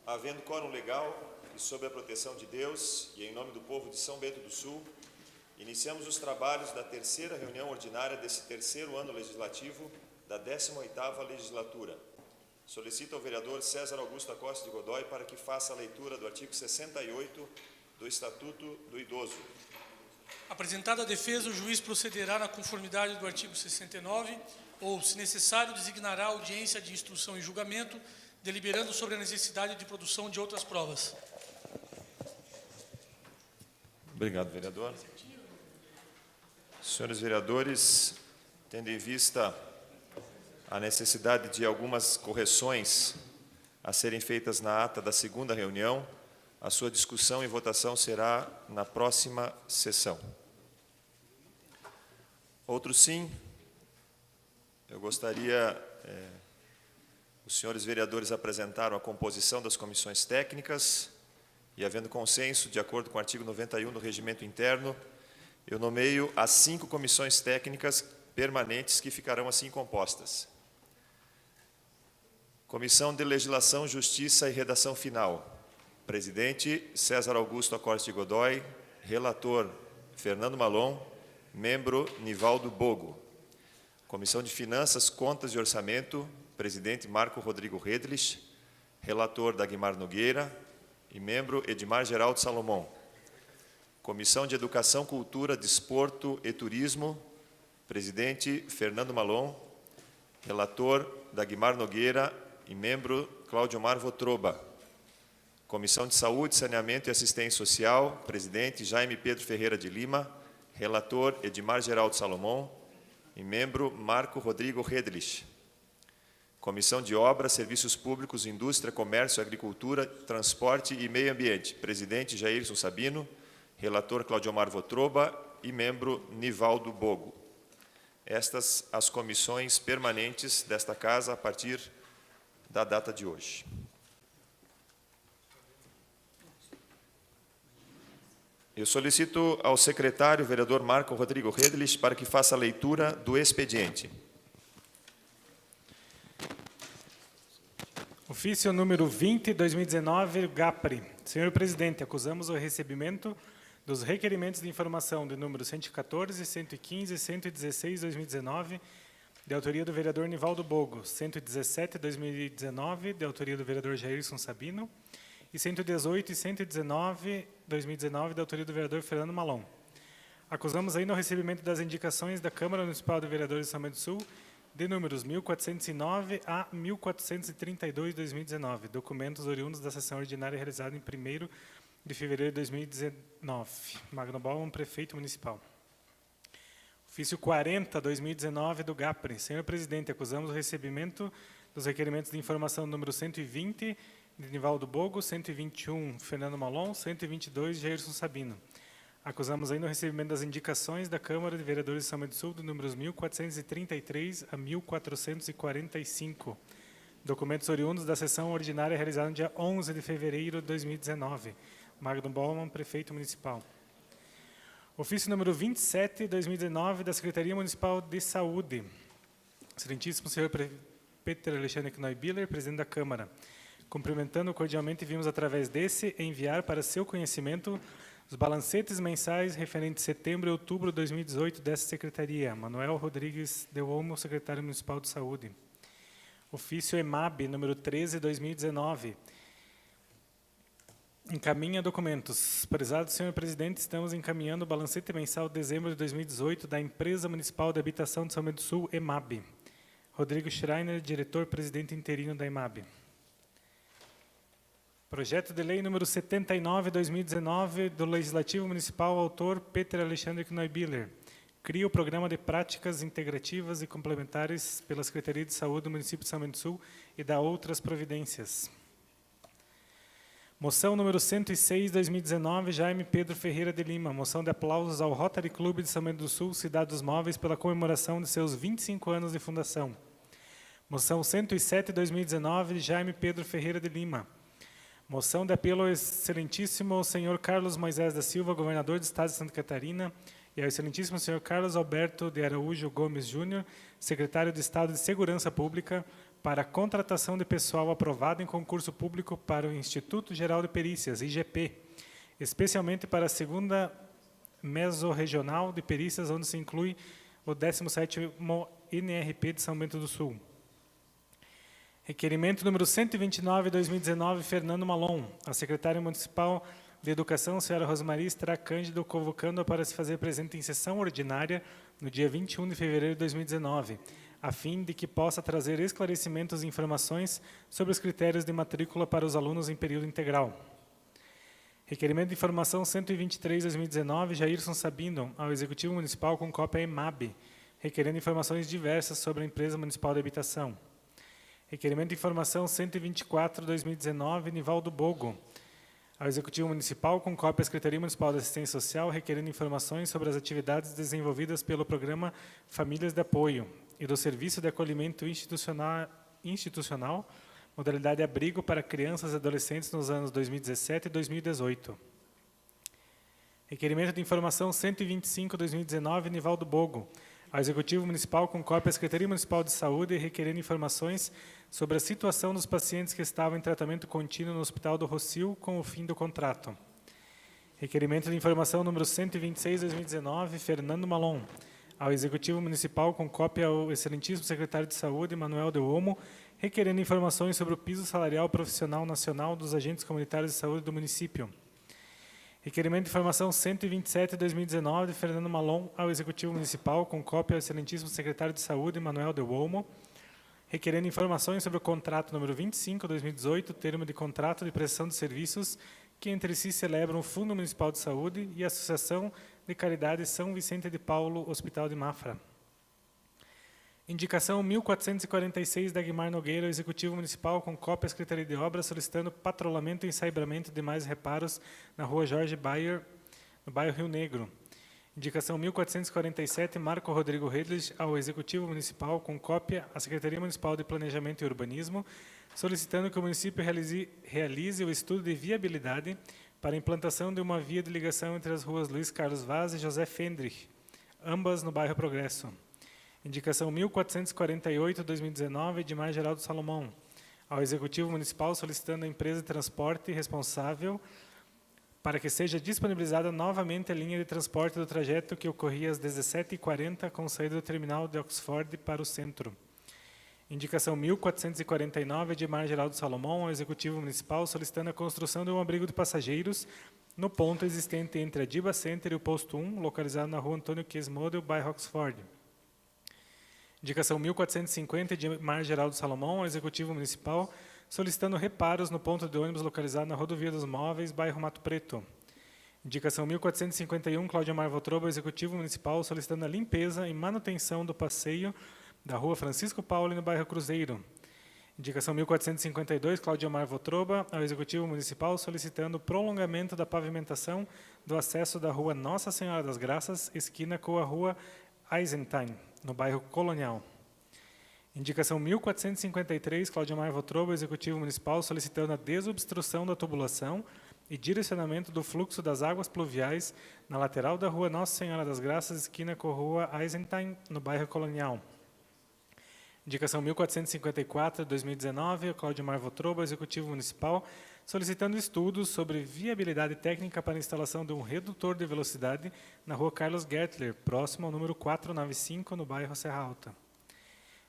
Havendo quórum legal e sob a proteção de Deus e em nome do povo de São Bento do Sul, iniciamos os trabalhos da terceira reunião ordinária desse terceiro ano legislativo da 18ª legislatura. Solicito ao vereador César Augusto Acosta de Godoy para que faça a leitura do artigo 68 do Estatuto do Idoso. Apresentada a defesa, o juiz procederá na conformidade do artigo 69 ou, se necessário, designará audiência de instrução e julgamento, deliberando sobre a necessidade de produção de outras provas. Obrigado, vereador. Senhores vereadores, tendo em vista a necessidade de algumas correções a serem feitas na ata da segunda reunião, a sua discussão e votação será na próxima sessão. Outro sim, eu gostaria, os senhores vereadores apresentaram a composição das comissões técnicas e, havendo consenso, de acordo com o artigo 91 do Regimento Interno, eu nomeio as 5 comissões técnicas permanentes que ficarão assim compostas. Comissão de Legislação, Justiça e Redação Final. Presidente, César Augusto Acosta de Godoy. Relator, Fernando Malon. Membro, Nivaldo Bogo. Comissão de Finanças, Contas e Orçamento. Presidente, Marco Rodrigo Redlich. Relator, Dagmar Nogueira. E membro, Edmar Geraldo Salomão. Comissão de Educação, Cultura, Desporto e Turismo. Presidente, Fernando Malon. Relator, Dagmar Nogueira. E membro, Cláudio Omar Votroba. Comissão de Saúde, Saneamento e Assistência Social, presidente, Jaime Pedro Ferreira de Lima. Relator, Edmar Geraldo Salomão. E membro, Marco Rodrigo Redlich. Comissão de Obras, Serviços Públicos, Indústria, Comércio, Agricultura, Transporte e Meio Ambiente, presidente, Jairson Sabino. Relator, Cláudio Omar Votroba. E membro, Nivaldo Bogo. Estas as comissões permanentes desta casa a partir da data de hoje. Eu solicito ao secretário, vereador Marco Rodrigo Redlich, para que faça a leitura do expediente. Ofício número 20, 2019, GAPRE. Senhor presidente, acusamos o recebimento dos requerimentos de informação de número 114, 115 e 116, 2019, de autoria do vereador Nivaldo Bogo, 117, 2019, de autoria do vereador Jairson Sabino, e 118 e 119, 2019, de autoria do vereador Fernando Malon. Acusamos ainda o recebimento das indicações da Câmara Municipal de Vereadores de São Bento do Sul, de números 1409 a 1432, 2019, documentos oriundos da sessão ordinária realizada em 1º de fevereiro de 2019. Magno Bauman, prefeito municipal. Ofício 40, 2019, do GAPRE. Senhor presidente, acusamos o recebimento dos requerimentos de informação número 120, de Nivaldo Bogo, 121, Fernando Malon, 122, Jairson Sabino. Acusamos ainda o recebimento das indicações da Câmara de Vereadores de São Bento do Sul, de números 1433 a 1445. Documentos oriundos da sessão ordinária realizada no dia 11 de fevereiro de 2019. Magno Bauman, prefeito municipal. Ofício número 27, 2019, da Secretaria Municipal de Saúde. Excelentíssimo senhor Peter Alexandre Knoibiller, presidente da Câmara. Cumprimentando cordialmente, vimos através desse enviar para seu conhecimento os balancetes mensais referentes a setembro e outubro de 2018 dessa Secretaria. Manuel Rodrigues de Olmo, secretário municipal de Saúde. Ofício EMAB, número 13, 2019. Encaminha documentos. Prezado senhor presidente, estamos encaminhando o balancete mensal de dezembro de 2018 da Empresa Municipal de Habitação de São Bento do Sul, EMAB. Rodrigo Schreiner, diretor-presidente interino da EMAB. Projeto de lei número 79, 2019, do Legislativo Municipal, autor Peter Alexandre Knoibiller. Cria o Programa de Práticas Integrativas e Complementares pela Secretaria de Saúde do município de São Bento do Sul e dá outras providências. Moção número 106, 2019, Jaime Pedro Ferreira de Lima. Moção de aplausos ao Rotary Clube de São Bento do Sul, Cidade dos Móveis, pela comemoração de seus 25 anos de fundação. Moção 107, 2019, Jaime Pedro Ferreira de Lima. Moção de apelo ao excelentíssimo senhor Carlos Moisés da Silva, governador do Estado de Santa Catarina, e ao excelentíssimo senhor Carlos Alberto de Araújo Gomes Júnior, secretário de Estado de Segurança Pública, para a contratação de pessoal aprovado em concurso público para o Instituto Geral de Perícias, IGP, especialmente para a segunda Mesorregional de Perícias, onde se inclui o 17º NRP de São Bento do Sul. Requerimento número 129/2019, Fernando Malon, a secretária municipal de Educação, senhora Rosmaria Estrá Cândido, convocando-a para se fazer presente em sessão ordinária no dia 21 de fevereiro de 2019, a fim de que possa trazer esclarecimentos e informações sobre os critérios de matrícula para os alunos em período integral. Requerimento de informação 123/2019, Jairson Sabino, ao Executivo Municipal com cópia EMAB, requerendo informações diversas sobre a Empresa Municipal de Habitação. Requerimento de informação 124/2019, Nivaldo Bogo, ao Executivo Municipal com cópia à Secretaria Municipal de Assistência Social, requerendo informações sobre as atividades desenvolvidas pelo Programa Famílias de Apoio e do Serviço de Acolhimento Institucional, modalidade abrigo para crianças e adolescentes nos anos 2017 e 2018. Requerimento de informação 125/2019, Nivaldo Bogo, ao Executivo Municipal com cópia à Secretaria Municipal de Saúde, requerendo informações sobre a situação dos pacientes que estavam em tratamento contínuo no Hospital do Rossio com o fim do contrato. Requerimento de informação número 126/2019, Fernando Malon, ao Executivo Municipal com cópia ao excelentíssimo secretário de Saúde, Manuel de Olmo, requerendo informações sobre o piso salarial profissional nacional dos agentes comunitários de saúde do município. Requerimento de informação 127/2019, de Fernando Malon, ao Executivo Municipal, com cópia ao excelentíssimo secretário de Saúde, Manuel de Olmo, requerendo informações sobre o contrato número 25/2018, termo de contrato de prestação de serviços, que entre si celebram o Fundo Municipal de Saúde e a Associação de Caridade São Vicente de Paulo, Hospital de Mafra. Indicação 1446 da Guimar Nogueira, Executivo Municipal, com cópia à Secretaria de Obras, solicitando patrulhamento e ensaiamento de mais reparos na Rua Jorge Bayer, no bairro Rio Negro. Indicação 1447, Marco Rodrigo Redlich, ao Executivo Municipal, com cópia à Secretaria Municipal de Planejamento e Urbanismo, solicitando que o município realize o estudo de viabilidade para a implantação de uma via de ligação entre as ruas Luiz Carlos Vaz e José Fendrich, ambas no bairro Progresso. Indicação 1448/2019, Edmar Geraldo Salomão, ao Executivo Municipal, solicitando à empresa de transporte responsável para que seja disponibilizada novamente a linha de transporte do trajeto que ocorria às 17h40 com saída do terminal de Oxford para o centro. Indicação 1449, Edmar Geraldo Salomão, ao Executivo Municipal, solicitando a construção de um abrigo de passageiros no ponto existente entre a Diba Center e o Posto 1, localizado na Rua Antônio Quesmodel, bairro Oxford. Indicação 1450, de Mar Geraldo Salomão, ao Executivo Municipal, solicitando reparos no ponto de ônibus localizado na Rodovia dos Móveis, bairro Mato Preto. Indicação 1451, Cláudio Mar Votroba, ao Executivo Municipal, solicitando a limpeza e manutenção do passeio da Rua Francisco Pauli, no bairro Cruzeiro. Indicação 1452, Cláudio Mar Votroba, ao Executivo Municipal, solicitando o prolongamento da pavimentação do acesso da Rua Nossa Senhora das Graças, esquina com a Rua Eisenstein, no bairro Colonial. Indicação 1453, Cláudio Mar Votroba, Executivo Municipal, solicitando a desobstrução da tubulação e direcionamento do fluxo das águas pluviais na lateral da Rua Nossa Senhora das Graças, esquina com a Rua Eisenstein, no bairro Colonial. Indicação 1454, 2019, Cláudio Mar Votroba, Executivo Municipal, solicitando estudos sobre viabilidade técnica para a instalação de um redutor de velocidade na Rua Carlos Gertler, próximo ao número 495, no bairro Serra Alta.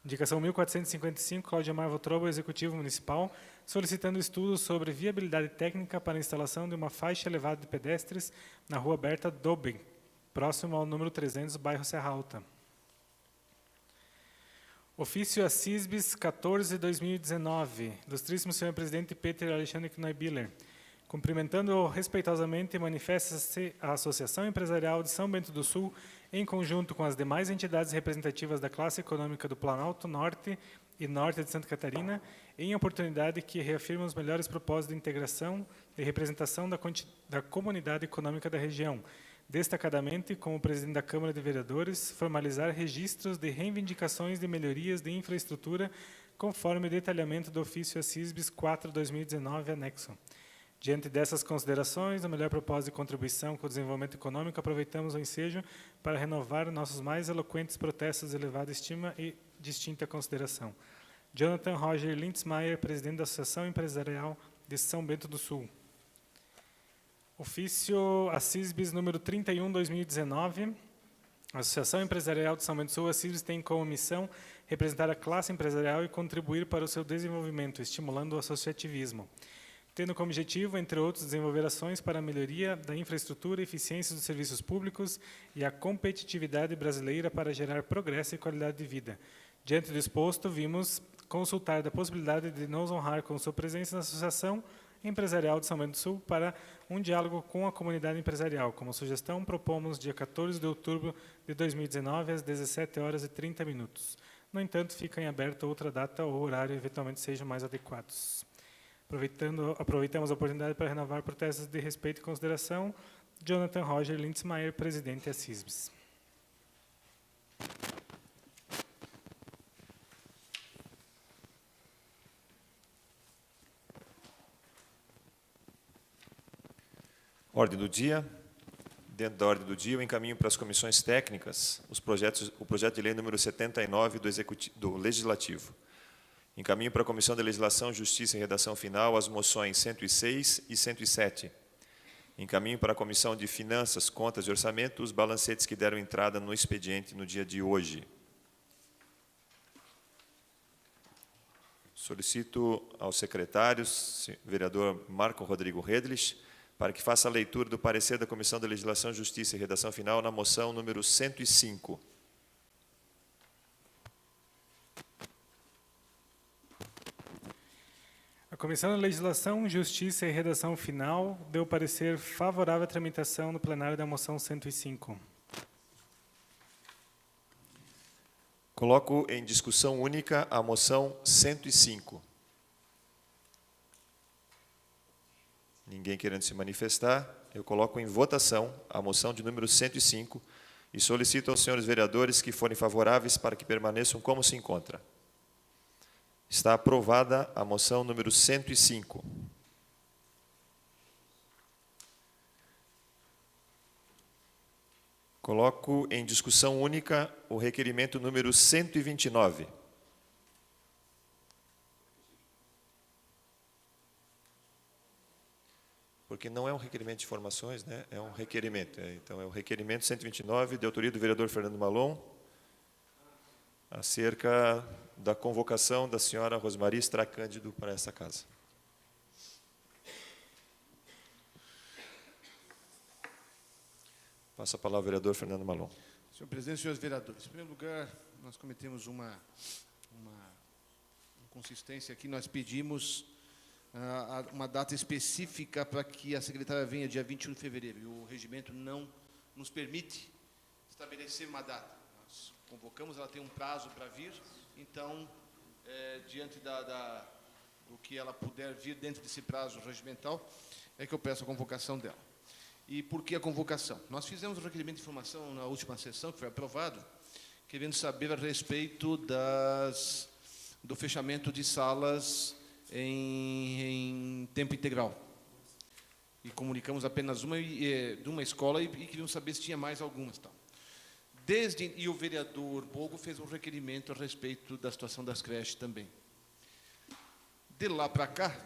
Indicação 1455, Cláudio Mar Votroba, Executivo Municipal, solicitando estudos sobre viabilidade técnica para a instalação de uma faixa elevada de pedestres na Rua Berta Dobben, próximo ao número 300, bairro Serra Alta. Ofício a CISBES 14/2019, Ilustríssimo Senhor Presidente Peter Alexandre Knoibiller. Cumprimentando respeitosamente, manifesta-se a Associação Empresarial de São Bento do Sul, em conjunto com as demais entidades representativas da classe econômica do Planalto Norte e Norte de Santa Catarina, em oportunidade que reafirma os melhores propósitos de integração e representação da comunidade econômica da região, destacadamente, como presidente da Câmara de Vereadores, formalizar registros de reivindicações de melhorias de infraestrutura, conforme o detalhamento do ofício a CISBES 4/2019, anexo. Diante dessas considerações, no melhor propósito de contribuição com o desenvolvimento econômico, aproveitamos o ensejo para renovar nossos mais eloquentes protestos de elevada estima e distinta consideração. Jonathan Roger Lindsmaier, presidente da Associação Empresarial de São Bento do Sul. Ofício ACISBES número 31/2019. A Associação Empresarial de São Bento do Sul, ACISBES, tem como missão representar a classe empresarial e contribuir para o seu desenvolvimento, estimulando o associativismo, tendo como objetivo, entre outros, desenvolver ações para a melhoria da infraestrutura, eficiência dos serviços públicos e a competitividade brasileira para gerar progresso e qualidade de vida. Diante do exposto, vimos consultar da possibilidade de nos honrar com sua presença na Associação Empresarial de São Bento do Sul para um diálogo com a comunidade empresarial. Como sugestão, propomos dia 14 de outubro de 2019, às 17h30. No entanto, fica em aberto outra data ou horário, eventualmente sejam mais adequados. Aproveitamos a oportunidade para renovar protestos de respeito e consideração. Jonathan Roger Lindsmaier, presidente ACISBES. Ordem do dia. Dentro da ordem do dia, eu encaminho para as comissões técnicas o projeto de lei número 79 do Legislativo. Encaminho para a Comissão de Legislação, Justiça e Redação Final as moções 106 e 107. Encaminho para a Comissão de Finanças, Contas e Orçamento os balancetes que deram entrada no expediente no dia de hoje. Solicito aos secretários, vereador Marco Rodrigo Redlich, para que faça a leitura do parecer da Comissão de Legislação, Justiça e Redação Final na moção número 105. A Comissão de Legislação, Justiça e Redação Final deu parecer favorável à tramitação no plenário da moção 105. Coloco em discussão única a moção 105. Ninguém querendo se manifestar, eu coloco em votação a moção de número 105 e solicito aos senhores vereadores que forem favoráveis para que permaneçam como se encontra. Está aprovada a moção número 105. Coloco em discussão única o requerimento número 129. Porque não é um requerimento de informações, né? É um requerimento. Então, é o requerimento 129, de autoria do vereador Fernando Malon, acerca da convocação da senhora Rosmari Stracândido para essa casa. Passo a palavra ao vereador Fernando Malon. Senhor presidente, senhores vereadores, em primeiro lugar, nós cometemos uma inconsistência aqui. Nós pedimos uma data específica para que a secretária venha dia 21 de fevereiro, e o regimento não nos permite estabelecer uma data. Nós convocamos, ela tem um prazo para vir, então, diante do que ela puder vir dentro desse prazo regimental, é que eu peço a convocação dela. E por que a convocação? Nós fizemos o requerimento de informação na última sessão, que foi aprovado, querendo saber a respeito do fechamento de salas em tempo integral. E comunicamos apenas de uma escola e queríamos saber se tinha mais algumas. Tal. E o vereador Bogo fez um requerimento a respeito da situação das creches também. De lá para cá,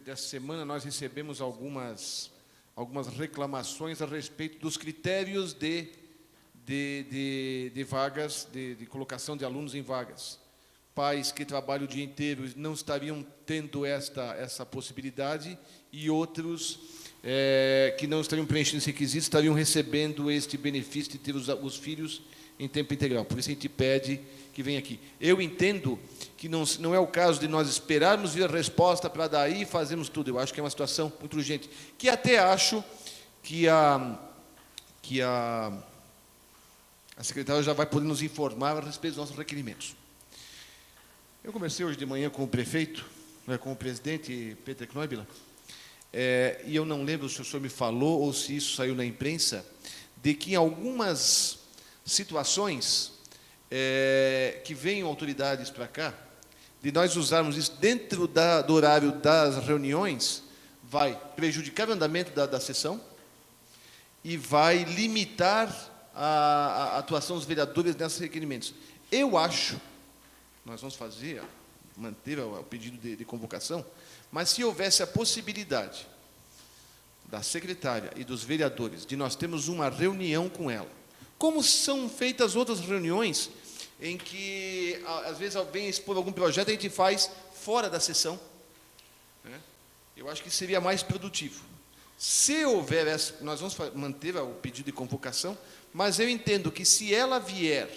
dessa semana, nós recebemos algumas reclamações a respeito dos critérios de vagas, de colocação de alunos em vagas. Pais que trabalham o dia inteiro não estariam tendo essa possibilidade, e outros que não estariam preenchendo esse requisito estariam recebendo este benefício de ter os filhos em tempo integral. Por isso a gente pede que venha aqui. Eu entendo que não é o caso de nós esperarmos vir a resposta para daí fazermos tudo. Eu acho que é uma situação muito urgente, que até acho que a secretária já vai poder nos informar a respeito dos nossos requerimentos. Eu conversei hoje de manhã com o prefeito, com o presidente, Peter Knoibler, e eu não lembro se o senhor me falou ou se isso saiu na imprensa, de que em algumas situações que venham autoridades para cá, de nós usarmos isso dentro do horário das reuniões, vai prejudicar o andamento da sessão e vai limitar a atuação dos vereadores nesses requerimentos. Eu acho, nós vamos fazer manteve o pedido de convocação, mas se houvesse a possibilidade da secretária e dos vereadores de nós termos uma reunião com ela, como são feitas outras reuniões em que, às vezes, alguém expor algum projeto, a gente faz fora da sessão, né? Eu acho que seria mais produtivo. Se houver, nós vamos manter o pedido de convocação, mas eu entendo que se ela vier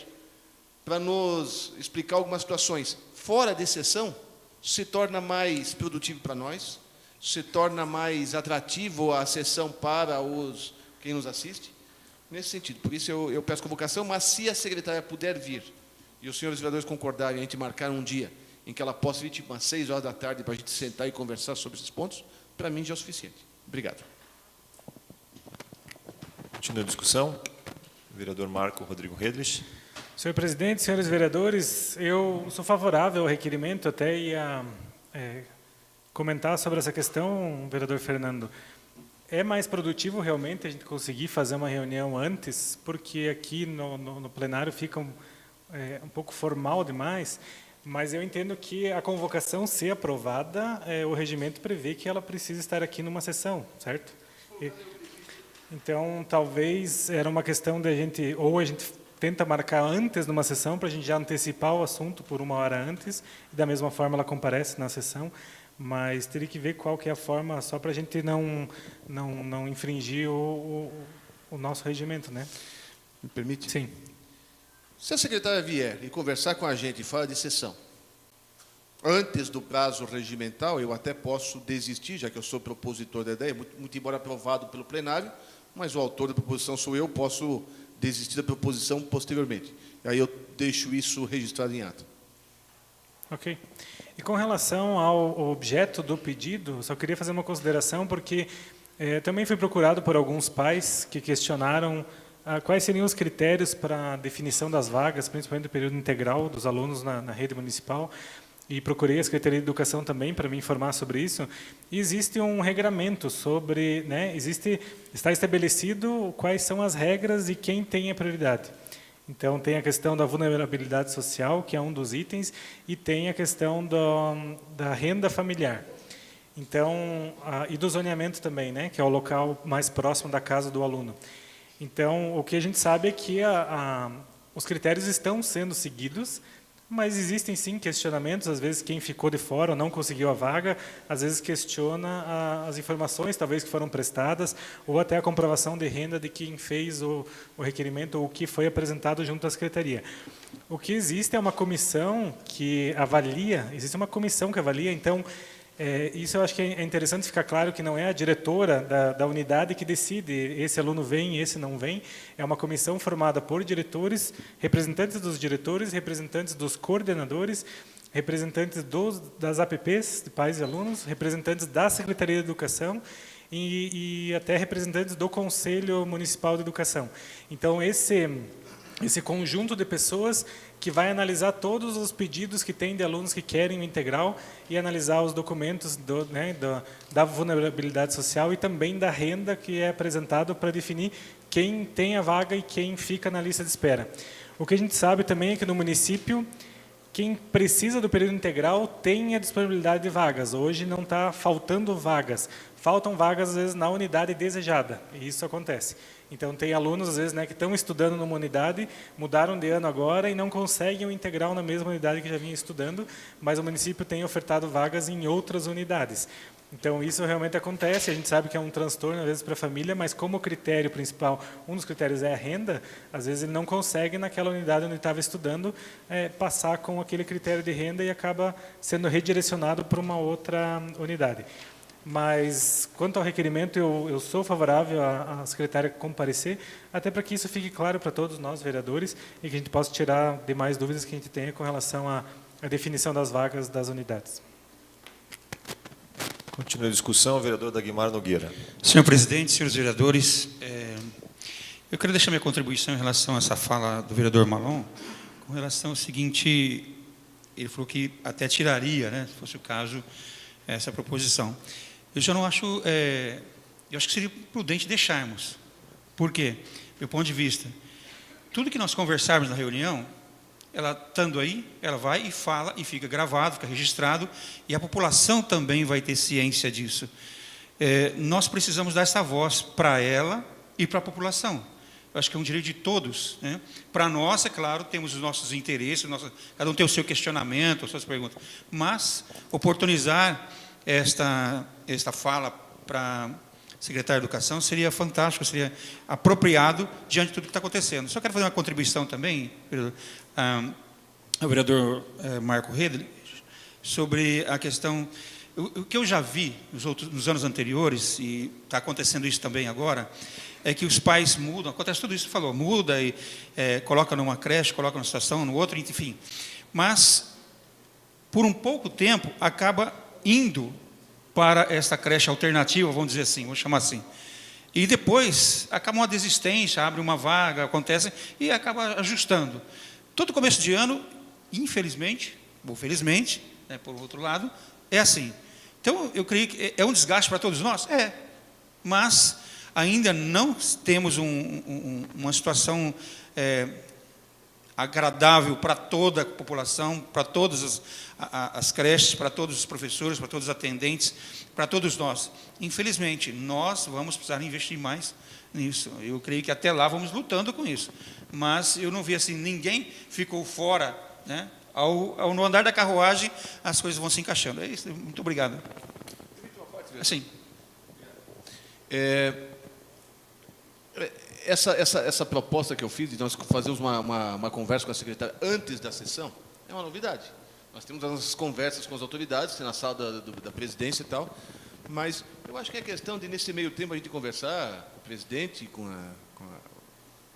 para nos explicar algumas situações fora de sessão, se torna mais produtivo para nós, se torna mais atrativo a sessão para quem nos assiste, nesse sentido. Por isso eu peço convocação, mas se a secretária puder vir, e os senhores vereadores concordarem, a gente marcar um dia em que ela possa vir, tipo, às 6 horas da tarde, para a gente sentar e conversar sobre esses pontos, para mim já é o suficiente. Obrigado. Continua a discussão. Vereador Marco Rodrigo Redlich. Senhor presidente, senhores vereadores, eu sou favorável ao requerimento, até ia comentar sobre essa questão, vereador Fernando. É mais produtivo realmente a gente conseguir fazer uma reunião antes, porque aqui no plenário fica um pouco formal demais, mas eu entendo que a convocação ser aprovada, o regimento prevê que ela precisa estar aqui numa sessão, certo? Então, talvez era uma questão de a gente tenta marcar antes numa sessão para a gente já antecipar o assunto por 1 hora antes, e da mesma forma ela comparece na sessão, mas teria que ver qual que é a forma, só para a gente não infringir o nosso regimento, né? Me permite? Sim. Se a secretária vier e conversar com a gente fora de sessão, antes do prazo regimental, eu até posso desistir, já que eu sou propositor da ideia, muito embora aprovado pelo plenário, mas o autor da proposição sou eu, posso desistir da proposição posteriormente. E aí eu deixo isso registrado em ata. Ok. E com relação ao objeto do pedido, só queria fazer uma consideração, porque também fui procurado por alguns pais que questionaram quais seriam os critérios para a definição das vagas, principalmente do período integral dos alunos na rede municipal, e procurei a Secretaria de Educação também para me informar sobre isso, e existe um regramento sobre, está estabelecido quais são as regras e quem tem a prioridade. Então, tem a questão da vulnerabilidade social, que é um dos itens, e tem a questão da renda familiar. Então, e do zoneamento também, que é o local mais próximo da casa do aluno. Então, o que a gente sabe é que os critérios estão sendo seguidos, mas existem sim questionamentos, às vezes quem ficou de fora ou não conseguiu a vaga, às vezes questiona as informações talvez que foram prestadas, ou até a comprovação de renda de quem fez o requerimento ou o que foi apresentado junto à Secretaria. O que existe é uma comissão que avalia, então, isso eu acho que é interessante ficar claro que não é a diretora da unidade que decide esse aluno vem e esse não vem, é uma comissão formada por diretores, representantes dos diretores, representantes dos coordenadores, representantes das APPs, de pais e alunos, representantes da Secretaria de Educação e até representantes do Conselho Municipal de Educação. Então, esse conjunto de pessoas que vai analisar todos os pedidos que tem de alunos que querem o integral e analisar os documentos da vulnerabilidade social e também da renda que é apresentado para definir quem tem a vaga e quem fica na lista de espera. O que a gente sabe também é que no município, quem precisa do período integral tem a disponibilidade de vagas. Hoje não está faltando vagas. Faltam vagas, às vezes, na unidade desejada. E isso acontece. Então, tem alunos, às vezes, que estão estudando numa unidade, mudaram de ano agora e não conseguem o integral na mesma unidade que já vinha estudando, mas o município tem ofertado vagas em outras unidades. Então, isso realmente acontece, a gente sabe que é um transtorno, às vezes, para a família, mas como o critério principal, um dos critérios é a renda, às vezes ele não consegue, naquela unidade onde estava estudando, passar com aquele critério de renda e acaba sendo redirecionado para uma outra unidade. Mas, quanto ao requerimento, eu sou favorável à secretária comparecer, até para que isso fique claro para todos nós, vereadores, e que a gente possa tirar demais dúvidas que a gente tenha com relação à definição das vagas das unidades. Continua a discussão, o vereador Dagmar Nogueira. Senhor presidente, senhores vereadores, eu quero deixar minha contribuição em relação a essa fala do vereador Malon, com relação ao seguinte, ele falou que até tiraria, se fosse o caso, essa proposição. Eu já não acho, eu acho que seria prudente deixarmos. Por quê? Do meu ponto de vista, tudo que nós conversarmos na reunião, ela estando aí, ela vai e fala, e fica gravado, fica registrado, e a população também vai ter ciência disso. Nós precisamos dar essa voz para ela e para a população. Eu acho que é um direito de todos, né? Para nós, é claro, temos os nossos interesses, cada um tem o seu questionamento, as suas perguntas, mas oportunizar esta fala para secretário de Educação seria fantástico, seria apropriado diante de tudo que está acontecendo. Só quero fazer uma contribuição também, ao vereador Marco Redley, sobre a questão. O que eu já vi nos anos anteriores, e está acontecendo isso também agora, é que os pais mudam, acontece tudo isso que falou, muda e coloca numa creche, coloca numa situação, no outro, enfim. Mas, por um pouco tempo, acaba indo para esta creche alternativa, vamos dizer assim, vou chamar assim. E depois, acaba uma desistência, abre uma vaga, acontece, e acaba ajustando. Todo começo de ano, infelizmente, ou felizmente, né, por outro lado, é assim. Então, eu creio que é um desgaste para todos nós? Mas ainda não temos uma situação agradável para toda a população, para todas as creches, para todos os professores, para todos os atendentes, para todos nós. Infelizmente, nós vamos precisar investir mais nisso. Eu creio que até lá vamos lutando com isso. Mas eu não vi assim, ninguém ficou fora, né? No andar da carruagem, as coisas vão se encaixando. É isso. Muito obrigado. Sim. Essa proposta que eu fiz de nós fazermos uma conversa com a secretária antes da sessão é uma novidade. Nós temos as conversas com as autoridades, na sala da presidência e tal, mas eu acho que é questão de, nesse meio tempo, a gente conversar com o presidente, com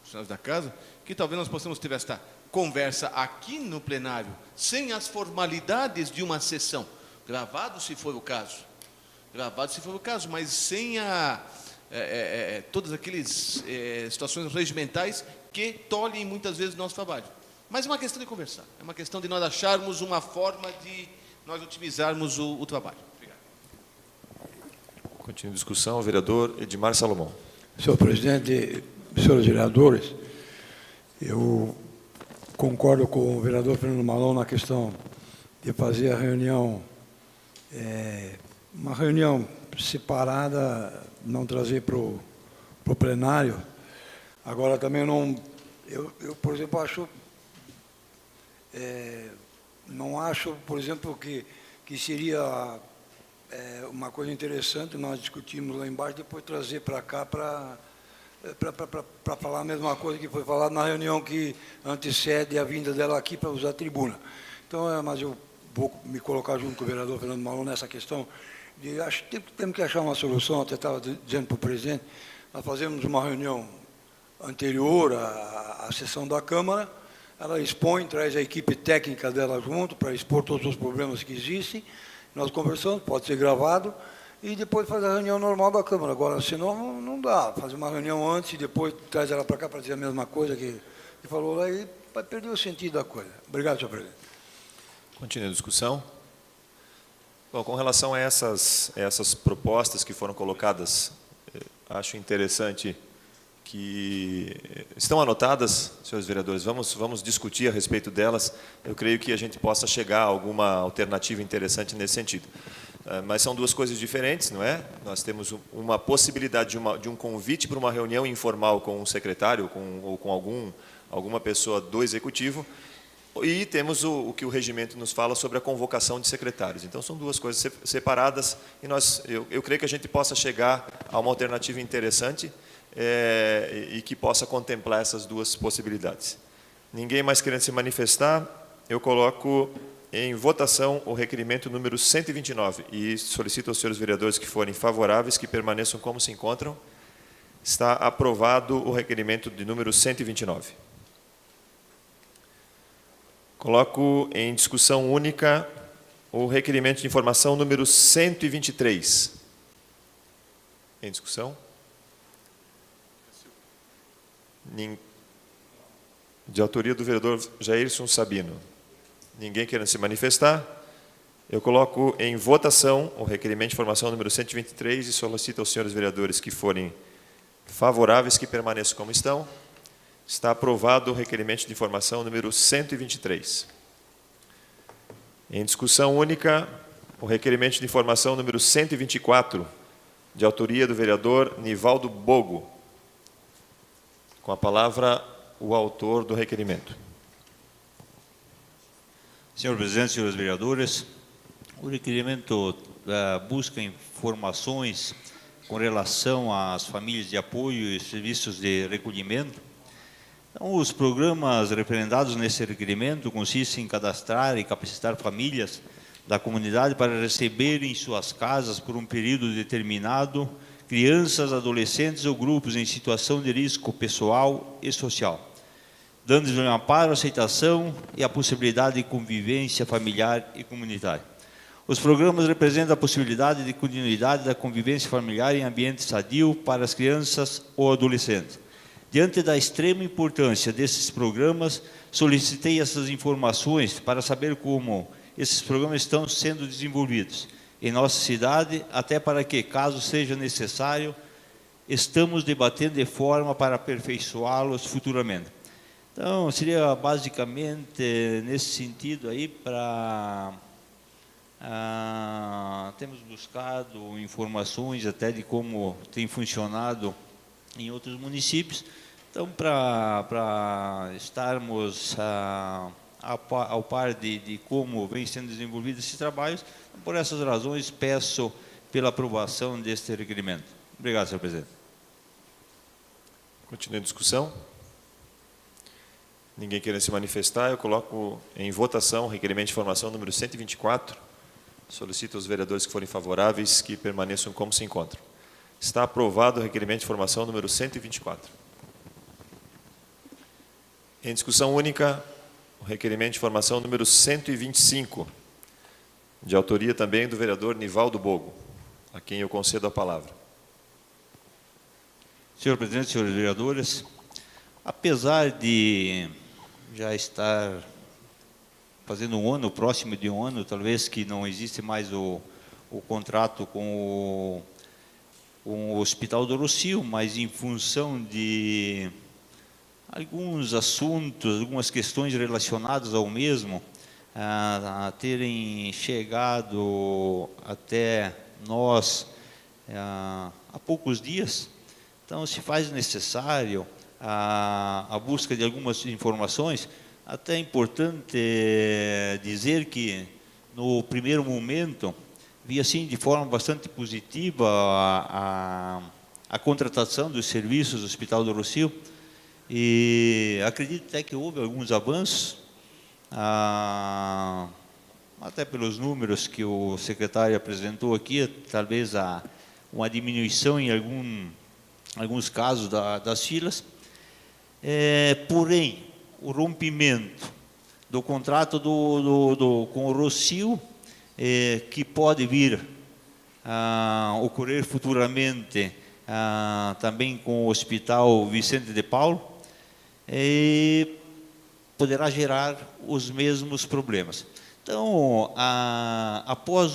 os senhores da casa, que talvez nós possamos ter esta conversa aqui no plenário, sem as formalidades de uma sessão, gravado se for o caso, mas sem todas aquelas situações regimentais que tolhem muitas vezes o nosso trabalho. Mas é uma questão de conversar, é uma questão de nós acharmos uma forma de nós otimizarmos o trabalho. Obrigado. Continua a discussão, o vereador Edmar Salomão. Senhor presidente, senhores vereadores, eu concordo com o vereador Fernando Malon na questão de fazer a reunião, uma reunião separada, não trazer para o plenário. Agora, também eu, por exemplo, acho, não acho, por exemplo, que seria uma coisa interessante nós discutirmos lá embaixo, depois trazer para cá para falar a mesma coisa que foi falado na reunião que antecede a vinda dela aqui para usar a tribuna. Então, mas eu vou me colocar junto com o vereador Fernando Malon nessa questão. Acho que temos que achar uma solução, até estava dizendo para o presidente, nós fazemos uma reunião anterior à sessão da Câmara, ela expõe, traz a equipe técnica dela junto para expor todos os problemas que existem, nós conversamos, pode ser gravado, e depois faz a reunião normal da Câmara. Agora, senão, não dá, fazer uma reunião antes e depois traz ela para cá para dizer a mesma coisa que falou lá, e vai perder o sentido da coisa. Obrigado, senhor presidente. Continua a discussão. Bom, com relação a essas propostas que foram colocadas, acho interessante que estão anotadas, senhores vereadores, vamos discutir a respeito delas. Eu creio que a gente possa chegar a alguma alternativa interessante nesse sentido. Mas são duas coisas diferentes, não é? Nós temos uma possibilidade de um convite para uma reunião informal com um secretário ou com alguma pessoa do executivo, e temos o que o regimento nos fala sobre a convocação de secretários. Então, são duas coisas separadas, e eu creio que a gente possa chegar a uma alternativa interessante e que possa contemplar essas duas possibilidades. Ninguém mais querendo se manifestar, eu coloco em votação o requerimento número 129, e solicito aos senhores vereadores que forem favoráveis que permaneçam como se encontram. Está aprovado o requerimento de número 129. Coloco em discussão única o requerimento de informação número 123. Em discussão? De autoria do vereador Jairson Sabino. Ninguém querendo se manifestar. Eu coloco em votação o requerimento de informação número 123 e solicito aos senhores vereadores que forem favoráveis que permaneçam como estão. Está aprovado o requerimento de informação número 123. Em discussão única, o requerimento de informação número 124, de autoria do vereador Nivaldo Bogo. Com a palavra, o autor do requerimento. Senhor presidente, senhores vereadores, o requerimento busca informações com relação às famílias de apoio e serviços de recolhimento. Então, os programas referendados nesse requerimento consistem em cadastrar e capacitar famílias da comunidade para receber em suas casas, por um período determinado, crianças, adolescentes ou grupos em situação de risco pessoal e social, dando-lhes um amparo, aceitação e a possibilidade de convivência familiar e comunitária. Os programas representam a possibilidade de continuidade da convivência familiar em ambiente sadio para as crianças ou adolescentes. Diante da extrema importância desses programas, solicitei essas informações para saber como esses programas estão sendo desenvolvidos em nossa cidade, até para que, caso seja necessário, estamos debatendo de forma para aperfeiçoá-los futuramente. Então, seria basicamente nesse sentido aí para... temos buscado informações até de como tem funcionado em outros municípios. Então, para estarmos ao par de como vem sendo desenvolvido esses trabalhos, por essas razões, peço pela aprovação deste requerimento. Obrigado, senhor presidente. Continua a discussão. Ninguém querendo se manifestar, eu coloco em votação o requerimento de informação número 124. Solicito aos vereadores que forem favoráveis que permaneçam como se encontram. Está aprovado o requerimento de informação número 124. Em discussão única, o requerimento de informação número 125, de autoria também do vereador Nivaldo Bogo, a quem eu concedo a palavra. Senhor presidente, senhores vereadores, apesar de já estar fazendo um ano, próximo de um ano, talvez que não existe mais o contrato com o Hospital do Rossio, mas em função de alguns assuntos, algumas questões relacionadas ao mesmo, a terem chegado até nós há poucos dias, então se faz necessário a busca de algumas informações. Até é importante dizer que, no primeiro momento, vi assim de forma bastante positiva a contratação dos serviços do Hospital do Rossio, e acredito até que houve alguns avanços, até pelos números que o secretário apresentou aqui, talvez uma diminuição em alguns casos das filas. Porém, o rompimento do contrato com o Rossio, que pode vir a ocorrer futuramente também com o Hospital Vicente de Paulo, poderá gerar os mesmos problemas. Então, após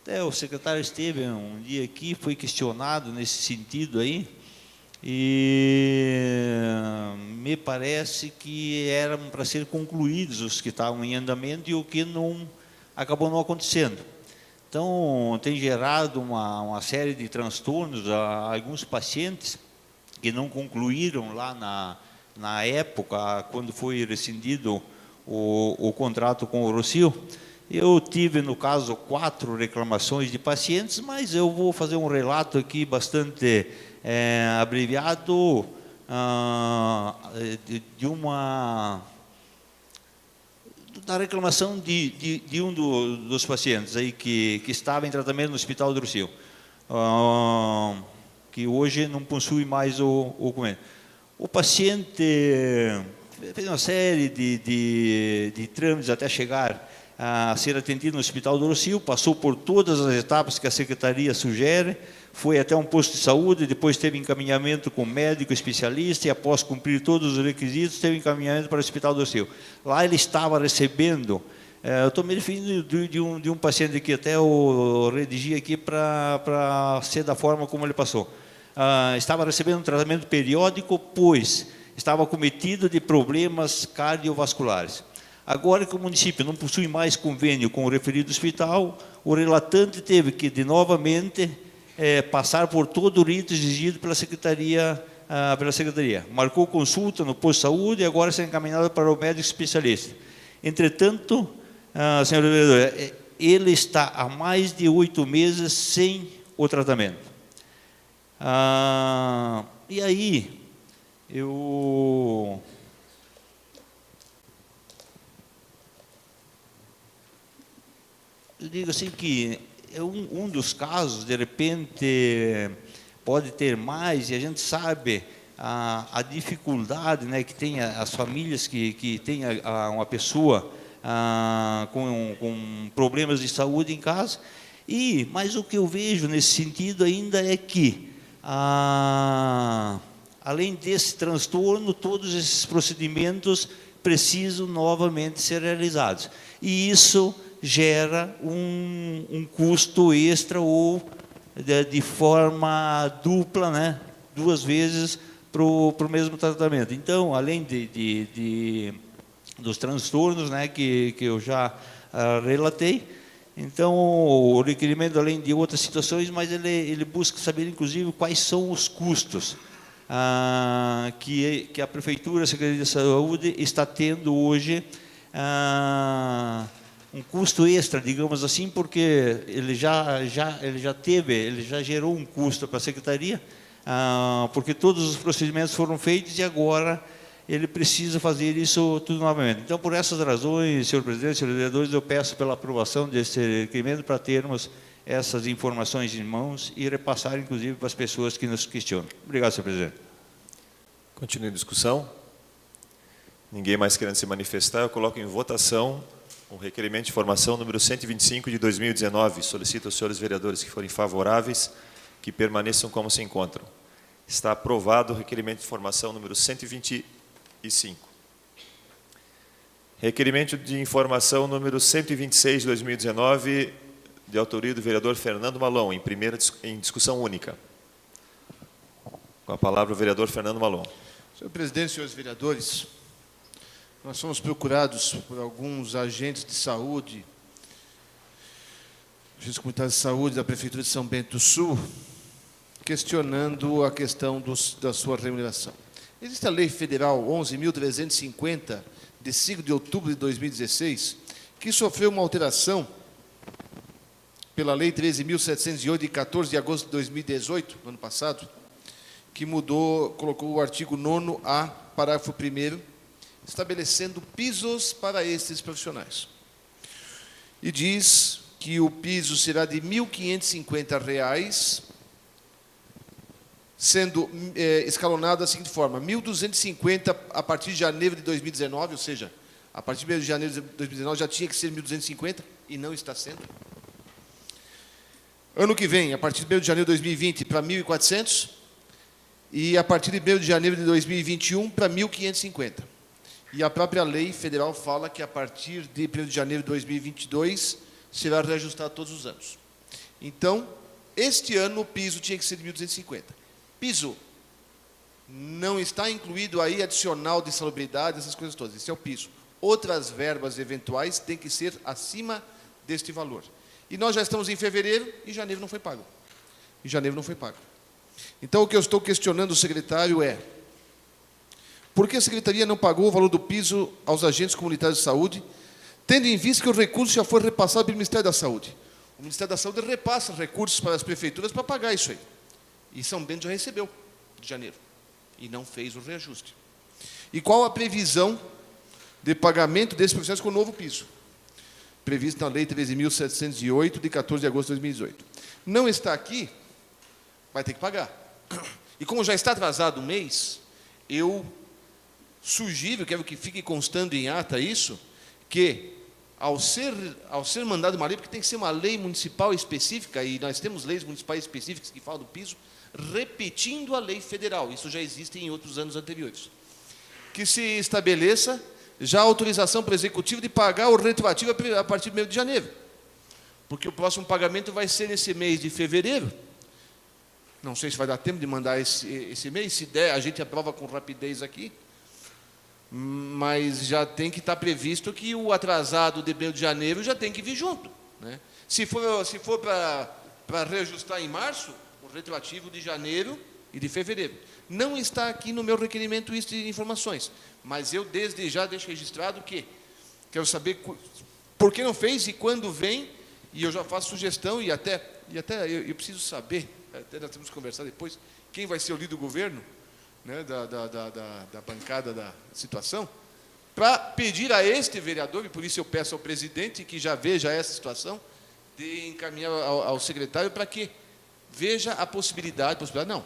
até o secretário esteve um dia aqui, foi questionado nesse sentido aí, e me parece que eram para ser concluídos os que estavam em andamento e o que acabou não acontecendo. Então, tem gerado uma série de transtornos a alguns pacientes que não concluíram lá na época, quando foi rescindido o contrato com o Rossio. Eu tive, no caso, 4 reclamações de pacientes, mas eu vou fazer um relato aqui bastante abreviado da reclamação de um dos pacientes aí que estava em tratamento no Hospital do Rossio, que hoje não possui mais o documento. O paciente fez uma série de trâmites até chegar a ser atendido no Hospital do Rossio, passou por todas as etapas que a Secretaria sugere, foi até um posto de saúde, depois teve encaminhamento com médico especialista e, após cumprir todos os requisitos, teve encaminhamento para o Hospital do Rossio. Lá ele estava recebendo, eu estou me referindo de um paciente que até eu redigi aqui para ser da forma como ele passou. estava recebendo um tratamento periódico, pois estava acometido de problemas cardiovasculares. Agora que o município não possui mais convênio com o referido hospital, o relatante teve que, novamente, passar por todo o rito exigido pela Secretaria. Marcou consulta no posto de saúde e agora será encaminhado para o médico especialista. Entretanto, senhor vereador, ele está há mais de 8 meses sem o tratamento. E aí, eu digo assim que é um dos casos, de repente, pode ter mais, e a gente sabe a dificuldade, né, que tem as famílias que têm uma pessoa com problemas de saúde em casa. Mas o que eu vejo nesse sentido ainda é que, além desse transtorno, todos esses procedimentos precisam novamente ser realizados. E isso gera um custo extra ou de forma dupla, né, 2 vezes para o mesmo tratamento. Então, além dos transtornos, né, que eu já relatei, então o requerimento, além de outras situações, mas ele busca saber, inclusive, quais são os custos que a Prefeitura, a Secretaria de Saúde, está tendo hoje, um custo extra, digamos assim, porque ele já gerou um custo para a Secretaria, porque todos os procedimentos foram feitos e agora ele precisa fazer isso tudo novamente. Então, por essas razões, senhor presidente, senhores vereadores, eu peço pela aprovação desse requerimento para termos essas informações em mãos e repassar, inclusive, para as pessoas que nos questionam. Obrigado, senhor presidente. Continue a discussão. Ninguém mais querendo se manifestar, eu coloco em votação o requerimento de informação número 125 de 2019. Solicito aos senhores vereadores que forem favoráveis que permaneçam como se encontram. Está aprovado o requerimento de informação número 125. Requerimento de informação número 126 de 2019, de autoria do vereador Fernando Malon, em discussão única. Com a palavra o vereador Fernando Malon. Senhor presidente, senhores vereadores, nós fomos procurados por alguns agentes de saúde, agentes comunitários de saúde da Prefeitura de São Bento do Sul, questionando a questão da sua remuneração. Existe a Lei Federal 11.350, de 5 de outubro de 2016, que sofreu uma alteração pela Lei 13.708, de 14 de agosto de 2018, no ano passado, que colocou o artigo 9º-A, parágrafo 1º, estabelecendo pisos para esses profissionais. E diz que o piso será de R$ 1.550, sendo escalonado da seguinte forma: 1.250 a partir de janeiro de 2019, ou seja, a partir de 1º de janeiro de 2019 já tinha que ser 1.250 e não está sendo. Ano que vem, a partir de 1º de janeiro de 2020, para 1.400, e a partir de 1º de janeiro de 2021 para 1.550. E a própria lei federal fala que a partir de 1º de janeiro de 2022 será reajustado todos os anos. Então, este ano o piso tinha que ser de 1.250. Piso não está incluído aí adicional de salubridade, essas coisas todas. Esse é o piso. Outras verbas eventuais têm que ser acima deste valor. E nós já estamos em fevereiro e janeiro não foi pago. Então, o que eu estou questionando o secretário é: por que a Secretaria não pagou o valor do piso aos agentes comunitários de saúde, tendo em vista que o recurso já foi repassado pelo Ministério da Saúde? O Ministério da Saúde repassa recursos para as prefeituras para pagar isso aí. E São Bento já recebeu, de janeiro, e não fez o reajuste. E qual a previsão de pagamento desses profissionais com o novo piso? Previsto na Lei 13.708, de 14 de agosto de 2018. Não está aqui, vai ter que pagar. E como já está atrasado um mês, eu sugiro, quero que fique constando em ata isso, que ao ser mandado uma lei, porque tem que ser uma lei municipal específica, e nós temos leis municipais específicas que falam do piso, repetindo a lei federal, isso já existe em outros anos anteriores, que se estabeleça já a autorização para o Executivo de pagar o retroativo a partir do 1º de janeiro, porque o próximo pagamento vai ser nesse mês de fevereiro, Não sei se vai dar tempo de mandar esse e-mail. Se der, a gente aprova com rapidez aqui. Mas já tem que estar previsto que o atrasado de 1º de janeiro já tem que vir junto, né? Se for para reajustar em março, o retroativo de janeiro e de fevereiro. Não está aqui no meu requerimento isso de informações, mas eu desde já deixo registrado que quero saber por que não fez e quando vem, e eu já faço sugestão, e até eu preciso saber, até nós temos que conversar depois, quem vai ser o líder do governo, né, da bancada da situação, para pedir a este vereador, e por isso eu peço ao presidente que já veja essa situação, de encaminhar ao secretário para que veja a possibilidade não,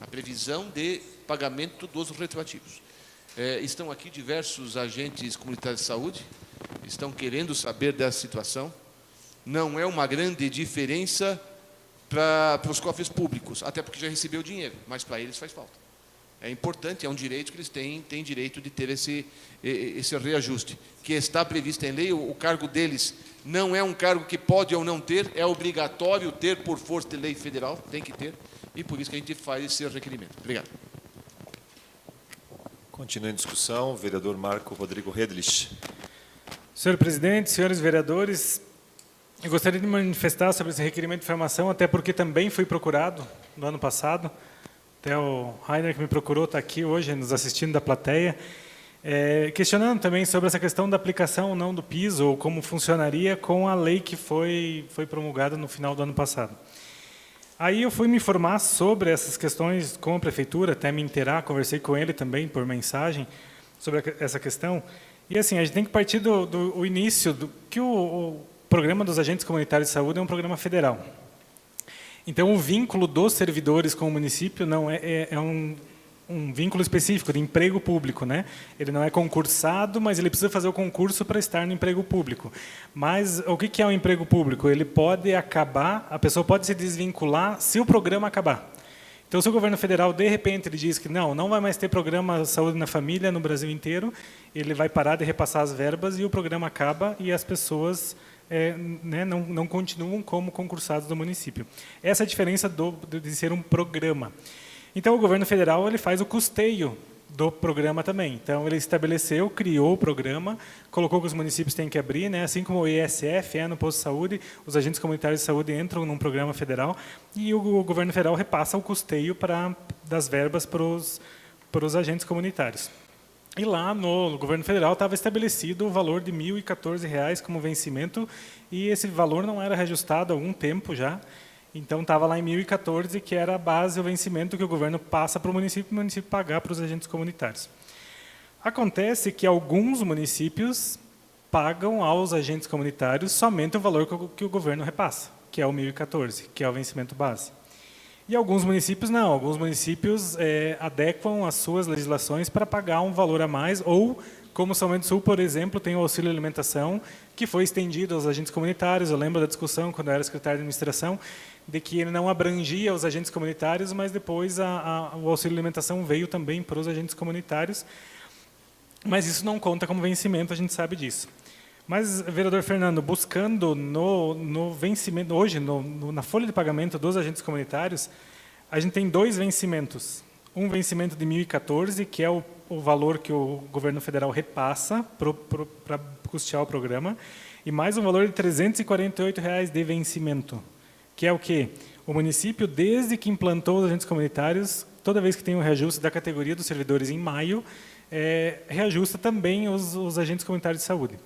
a previsão de pagamento dos retroativos. Estão aqui diversos agentes comunitários de saúde, estão querendo saber dessa situação. Não é uma grande diferença para os cofres públicos, até porque já recebeu dinheiro, mas para eles faz falta. É importante, é um direito que eles têm direito de ter esse reajuste, que está previsto em lei. O cargo deles não é um cargo que pode ou não ter, é obrigatório ter por força de lei federal, tem que ter, e por isso que a gente faz esse requerimento. Obrigado. Continua em discussão, vereador Marco Rodrigo Redlich. Senhor presidente, senhores vereadores, eu gostaria de manifestar sobre esse requerimento de informação, até porque também fui procurado no ano passado. Até o Rainer, que me procurou, está aqui hoje, nos assistindo da plateia, questionando também sobre essa questão da aplicação ou não do piso, ou como funcionaria com a lei que foi promulgada no final do ano passado. Aí eu fui me informar sobre essas questões com a prefeitura, até me inteirar, conversei com ele também por mensagem sobre essa questão. E assim, a gente tem que partir do início, que o programa dos agentes comunitários de saúde é um programa federal. Então, o vínculo dos servidores com o município não é um vínculo específico de emprego público, né? Ele não é concursado, mas ele precisa fazer o concurso para estar no emprego público. Mas o que é o emprego público? Ele pode acabar, a pessoa pode se desvincular se o programa acabar. Então, se o governo federal, de repente, ele diz que não vai mais ter programa Saúde na Família no Brasil inteiro, ele vai parar de repassar as verbas e o programa acaba e as pessoas não continuam como concursados do município. Essa é a diferença de ser um programa. Então, o governo federal ele faz o custeio do programa também. Então, ele estabeleceu, criou o programa, colocou que os municípios têm que abrir, né? Assim como o ISF é no posto de saúde, os agentes comunitários de saúde entram num programa federal e o governo federal repassa o custeio das verbas para os agentes comunitários. E lá no governo federal estava estabelecido o valor de R$ 1.014 como vencimento, e esse valor não era reajustado há algum tempo já. Então, estava lá em 1.014, que era a base, o vencimento que o governo passa para o município pagar para os agentes comunitários. Acontece que alguns municípios pagam aos agentes comunitários somente o valor que o governo repassa, que é o 1.014, que é o vencimento base. E alguns municípios não, alguns municípios adequam as suas legislações para pagar um valor a mais, ou, como São Bento do Sul, por exemplo, tem o auxílio alimentação, que foi estendido aos agentes comunitários. Eu lembro da discussão, quando eu era secretário de administração, de que ele não abrangia os agentes comunitários, mas depois o auxílio alimentação veio também para os agentes comunitários. Mas isso não conta como vencimento, a gente sabe disso. Mas, vereador Fernando, buscando no vencimento, hoje, na folha de pagamento dos agentes comunitários, a gente tem 2 vencimentos. Um vencimento de 1.014, que é o valor que o governo federal repassa para custear o programa, e mais um valor de R$ 348 de vencimento, que é o quê? O município, desde que implantou os agentes comunitários, toda vez que tem um reajuste da categoria dos servidores em maio, reajusta também os agentes comunitários de saúde.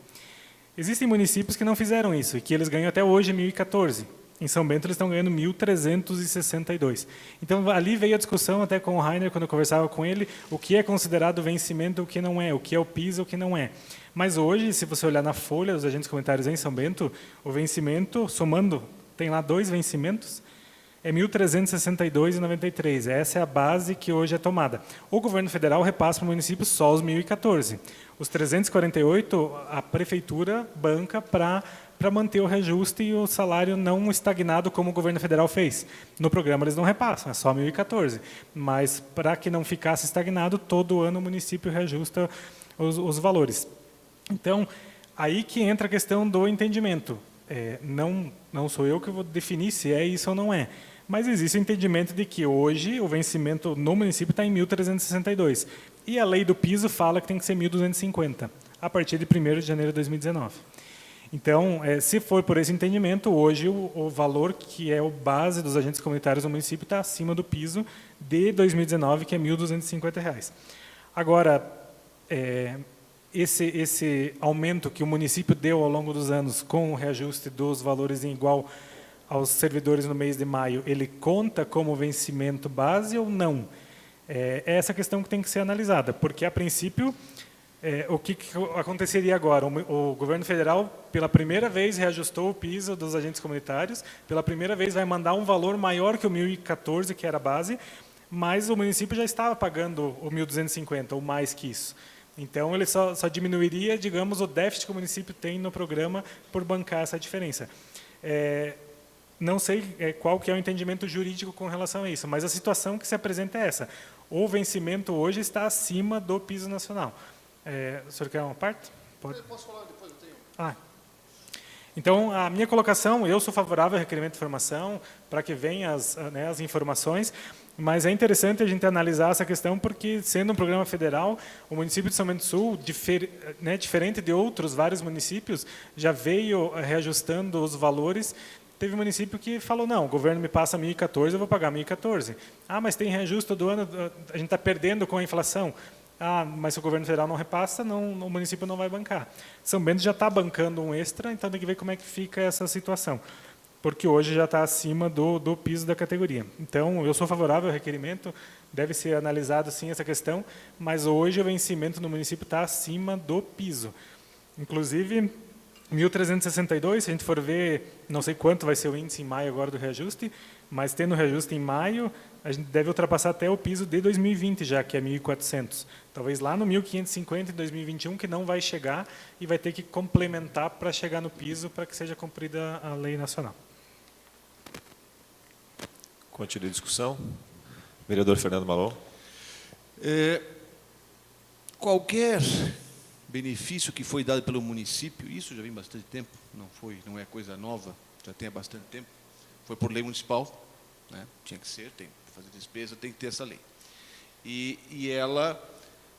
Existem municípios que não fizeram isso, e que eles ganham até hoje 1.014. Em São Bento, eles estão ganhando 1.362. Então, ali veio a discussão até com o Rainer, quando eu conversava com ele, o que é considerado vencimento e o que não é, o que é o piso e o que não é. Mas hoje, se você olhar na folha dos agentes comunitários em São Bento, o vencimento, somando, tem lá 2 vencimentos, é 1.362,93. Essa é a base que hoje é tomada. O governo federal repassa para o município só os 1.014. Os 348, a prefeitura banca para manter o reajuste e o salário não estagnado como o governo federal fez. No programa eles não repassam, é só 1.014. Mas para que não ficasse estagnado, todo ano o município reajusta os valores. Então, aí que entra a questão do entendimento. Não sou eu que vou definir se é isso ou não é. mas existe o entendimento de que hoje o vencimento no município está em 1.362. E a lei do piso fala que tem que ser 1.250, a partir de 1º de janeiro de 2019. Então, se for por esse entendimento, hoje o valor que é o base dos agentes comunitários no município está acima do piso de 2019, que é R$ 1.250. Agora, esse aumento que o município deu ao longo dos anos com o reajuste dos valores em igual aos servidores no mês de maio, ele conta como vencimento base ou não? É essa questão que tem que ser analisada, porque, a princípio, o que aconteceria agora? O governo federal, pela primeira vez, reajustou o piso dos agentes comunitários, pela primeira vez vai mandar um valor maior que o 1.014, que era a base, mas o município já estava pagando o 1.250, ou mais que isso. Então, ele só diminuiria, digamos, o déficit que o município tem no programa por bancar essa diferença. Não sei qual que é o entendimento jurídico com relação a isso, mas a situação que se apresenta é essa. O vencimento hoje está acima do piso nacional. O senhor quer uma parte? Pode. Eu posso falar depois, eu tenho. Então, a minha colocação, eu sou favorável ao requerimento de informação, para que venham as informações, mas é interessante a gente analisar essa questão, porque, sendo um programa federal, o município de São Bento do Sul, diferente de outros vários municípios, já veio reajustando os valores. Teve município que falou, não, o governo me passa 1.014, eu vou pagar 1.014. Mas tem reajuste todo ano, a gente está perdendo com a inflação. Mas se o governo federal não repassa, o município não vai bancar. São Bento já está bancando um extra, então tem que ver como é que fica essa situação, porque hoje já está acima do piso da categoria. Então, eu sou favorável ao requerimento, deve ser analisado sim essa questão, mas hoje o vencimento no município está acima do piso. Inclusive, 1.362, se a gente for ver, não sei quanto vai ser o índice em maio agora do reajuste, mas tendo reajuste em maio, a gente deve ultrapassar até o piso de 2020 já, que é 1.400. Talvez lá no 1.550 em 2021, que não vai chegar e vai ter que complementar para chegar no piso para que seja cumprida a lei nacional. Continua a discussão. Vereador Fernando Malon. Qualquer benefício que foi dado pelo município, isso já vem bastante tempo, não é coisa nova, já tem há bastante tempo, foi por lei municipal, né? Tinha que ser, tem que fazer despesa, tem que ter essa lei. E ela,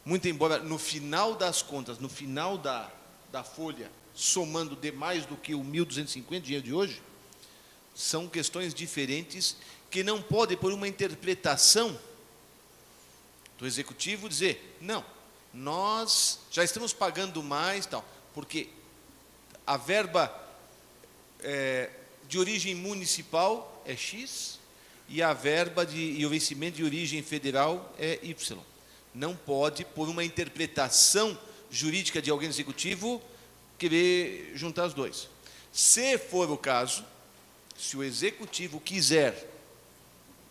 muito embora no final das contas, no final da folha, somando de mais do que o 1.250, dinheiro de hoje, são questões diferentes que não podem, por uma interpretação do executivo, dizer, não, nós já estamos pagando mais, tal, porque a verba de origem municipal é X e a verba e o vencimento de origem federal é Y. Não pode, por uma interpretação jurídica de alguém do executivo, querer juntar os dois. Se for o caso, se o executivo quiser,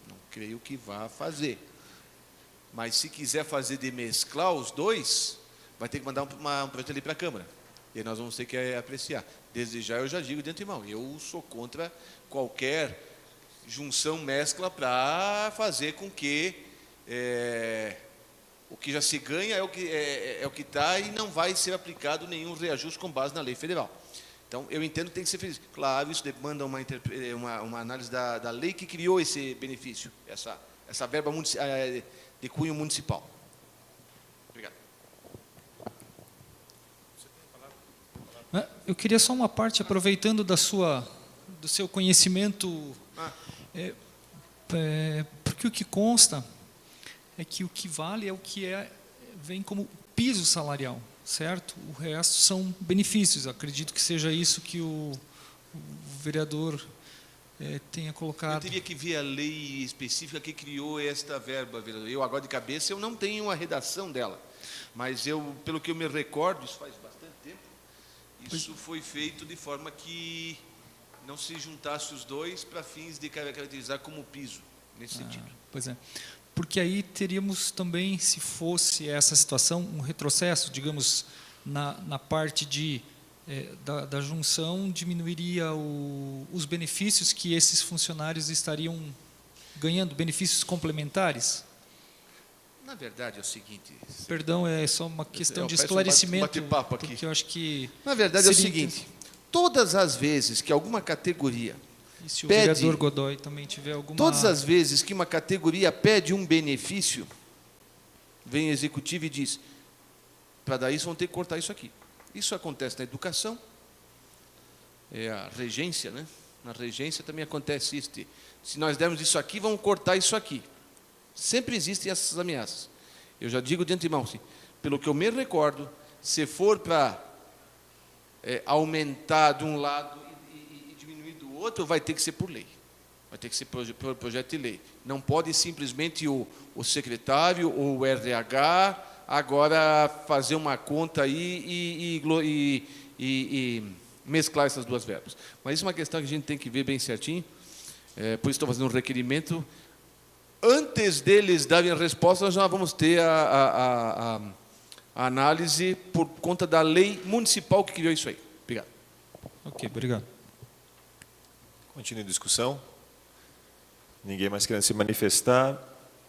não creio que vá fazer, mas se quiser fazer de mesclar os dois, vai ter que mandar um projeto ali para a Câmara. E nós vamos ter que apreciar. Desde já eu já digo de antemão, eu sou contra qualquer junção, mescla, para fazer com que o que já se ganha é o que está e não vai ser aplicado nenhum reajuste com base na lei federal. Então, eu entendo que tem que ser feito. Claro, isso demanda uma análise da lei que criou esse benefício, essa verba de cunho municipal. Obrigado. Eu queria só uma parte, aproveitando do seu conhecimento, porque o que consta é que o que vale é o que vem como piso salarial, certo? O resto são benefícios. Acredito que seja isso que o vereador tenha colocado. Eu teria que ver a lei específica que criou esta verba, vereador. Eu, agora de cabeça, eu não tenho a redação dela, mas pelo que eu me recordo, isso faz bastante tempo, isso foi feito de forma que não se juntasse os dois para fins de caracterizar como piso, nesse sentido. Pois é. Porque aí teríamos também, se fosse essa situação, um retrocesso, digamos, na parte da junção, diminuiria os benefícios que esses funcionários estariam ganhando, benefícios complementares? Na verdade é o seguinte... Perdão, é só uma questão de esclarecimento, bate-papo aqui. porque eu acho que... Na verdade é o seguinte, todas as vezes que alguma categoria E se o pede- vereador Godoy também tiver alguma... Todas as vezes que uma categoria pede um benefício, vem o executivo e diz, para dar isso vão ter que cortar isso aqui. Isso acontece na educação, é a regência, né? Na regência também acontece isso. Se nós dermos isso aqui, vamos cortar isso aqui. Sempre existem essas ameaças. Eu já digo de antemão, assim, pelo que eu me recordo, se for para aumentar de um lado e diminuir do outro, vai ter que ser por lei. Vai ter que ser por projeto de lei. Não pode simplesmente o secretário ou o RH agora fazer uma conta aí e mesclar essas duas verbas. Mas isso é uma questão que a gente tem que ver bem certinho. Por isso estou fazendo um requerimento. Antes deles darem a resposta, nós já vamos ter a análise por conta da lei municipal que criou isso aí. Obrigado. Ok, obrigado. Continue a discussão. Ninguém mais querendo se manifestar.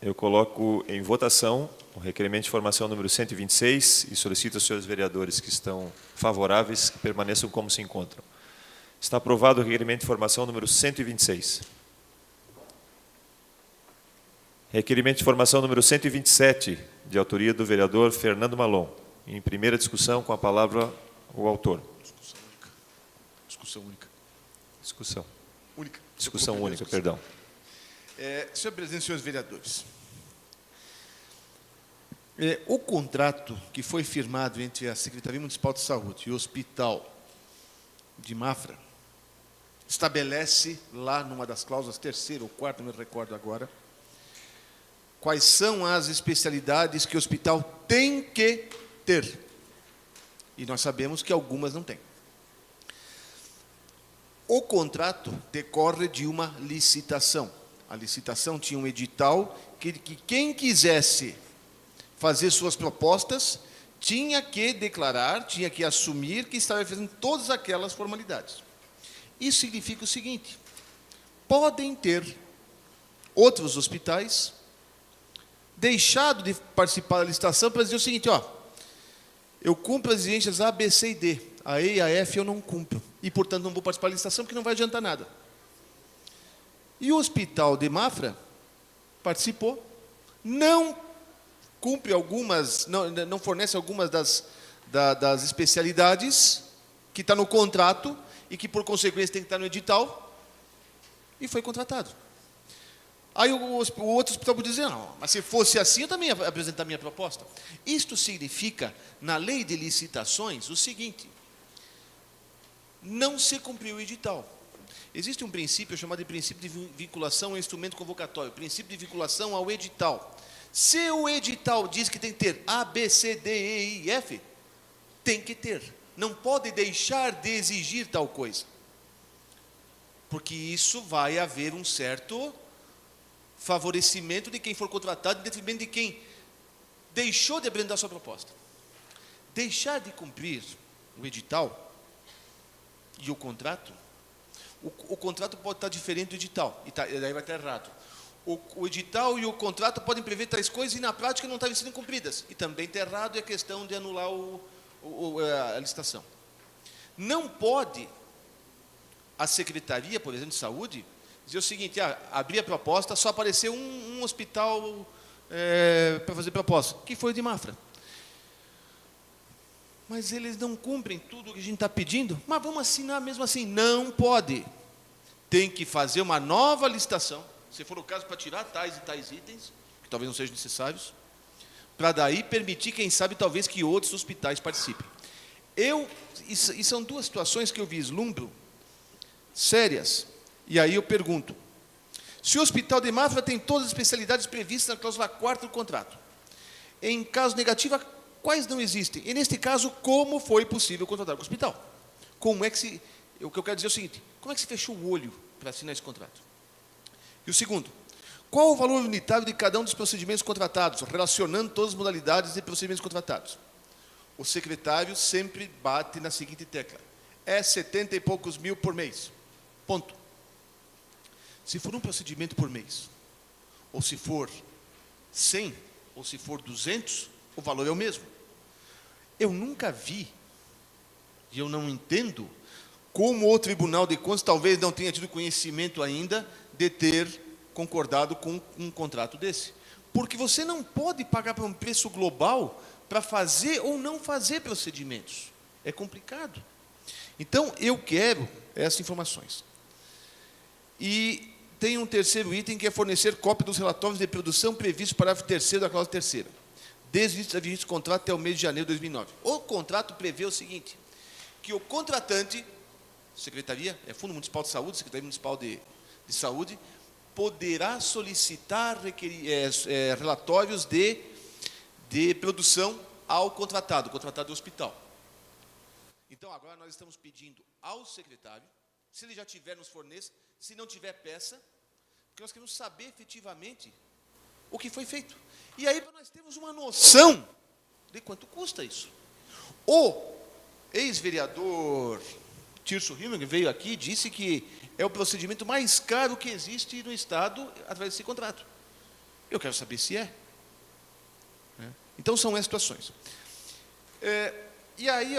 Eu coloco em votação o requerimento de informação número 126 e solicito aos senhores vereadores que estão favoráveis que permaneçam como se encontram. Está aprovado o requerimento de informação número 126. Requerimento de informação número 127, de autoria do vereador Fernando Malon. Em primeira discussão, com a palavra o autor. Discussão única. Discussão. Única. Discussão única, perdão. Senhor presidente, senhores vereadores, o contrato que foi firmado entre a Secretaria Municipal de Saúde e o Hospital de Mafra estabelece lá numa das cláusulas, terceira ou quarta, não me recordo agora, quais são as especialidades que o hospital tem que ter. E nós sabemos que algumas não têm. O contrato decorre de uma licitação. A licitação tinha um edital que quem quisesse fazer suas propostas tinha que declarar, tinha que assumir que estava fazendo todas aquelas formalidades. Isso significa o seguinte: podem ter outros hospitais deixado de participar da licitação para dizer o seguinte, eu cumpro as exigências A, B, C e D, a E e a F eu não cumpro, e portanto não vou participar da licitação porque não vai adiantar nada. E o Hospital de Mafra participou, não cumpre algumas, não fornece algumas das especialidades que está no contrato e que por consequência tem que estar no edital, e foi contratado. Aí o outro hospital pode dizer, não, mas se fosse assim, eu também ia apresentar minha proposta. Isto significa, na lei de licitações, o seguinte: não se cumpriu o edital. Existe um princípio chamado de princípio de vinculação ao instrumento convocatório, princípio de vinculação ao edital. Se o edital diz que tem que ter A, B, C, D, E, I, F, tem que ter. Não pode deixar de exigir tal coisa. Porque isso vai haver um certo favorecimento de quem for contratado, em detrimento de quem deixou de apresentar sua proposta. Deixar de cumprir o edital e o contrato, o contrato pode estar diferente do edital, e daí vai estar errado. O edital e o contrato podem prever tais coisas e na prática não estavam sendo cumpridas, e também está errado, é questão de anular a licitação. Não pode a Secretaria, por exemplo, de Saúde, dizer o seguinte: abrir a proposta, só apareceu um hospital para fazer proposta, que foi o de Mafra. Mas eles não cumprem tudo o que a gente está pedindo, mas vamos assinar mesmo assim. Não pode. Tem que fazer uma nova licitação, se for o caso, para tirar tais e tais itens, que talvez não sejam necessários, para daí permitir, quem sabe, talvez que outros hospitais participem. E são duas situações que eu vislumbro sérias. E aí eu pergunto: se o Hospital de Mafra tem todas as especialidades previstas na cláusula 4ª do contrato, em caso negativo, quais não existem? E neste caso, como foi possível contratar com o hospital? O que eu quero dizer é o seguinte: como é que se fechou o olho para assinar esse contrato? E o segundo: qual o valor unitário de cada um dos procedimentos contratados, relacionando todas as modalidades de procedimentos contratados? O secretário sempre bate na seguinte tecla: é 70 e poucos mil por mês. Ponto. Se for um procedimento por mês, ou se for 100, ou se for 200, o valor é o mesmo. Eu nunca vi, e eu não entendo, como o Tribunal de Contas talvez não tenha tido conhecimento ainda de ter concordado com um contrato desse. Porque você não pode pagar por um preço global para fazer ou não fazer procedimentos. É complicado. Então, eu quero essas informações. E tem um terceiro item, que é fornecer cópia dos relatórios de produção previstos no parágrafo 3º da cláusula 3ª, desde o início da vigência do contrato até o mês de janeiro de 2009. O contrato prevê o seguinte, que o contratante, Secretaria, Fundo Municipal de Saúde, Secretaria Municipal de Saúde, poderá solicitar relatórios de produção ao contratado do hospital. Então, agora nós estamos pedindo ao secretário, se ele já tiver, nos forneça, se não tiver, peça, porque nós queremos saber efetivamente o que foi feito. E aí nós temos uma noção de quanto custa isso. O ex-vereador Tirso Hillman veio aqui e disse que é o procedimento mais caro que existe no Estado através desse contrato. Eu quero saber se é. Então, são essas situações. E aí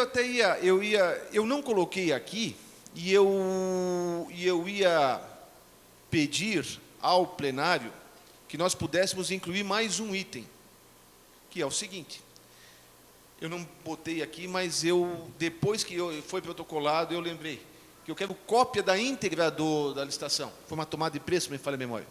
eu não coloquei aqui, e eu ia pedir ao plenário que nós pudéssemos incluir mais um item, que é o seguinte. Eu não botei aqui, mas depois que foi protocolado, eu lembrei que eu quero cópia da íntegra da licitação. Foi uma tomada de preço, me falha a memória.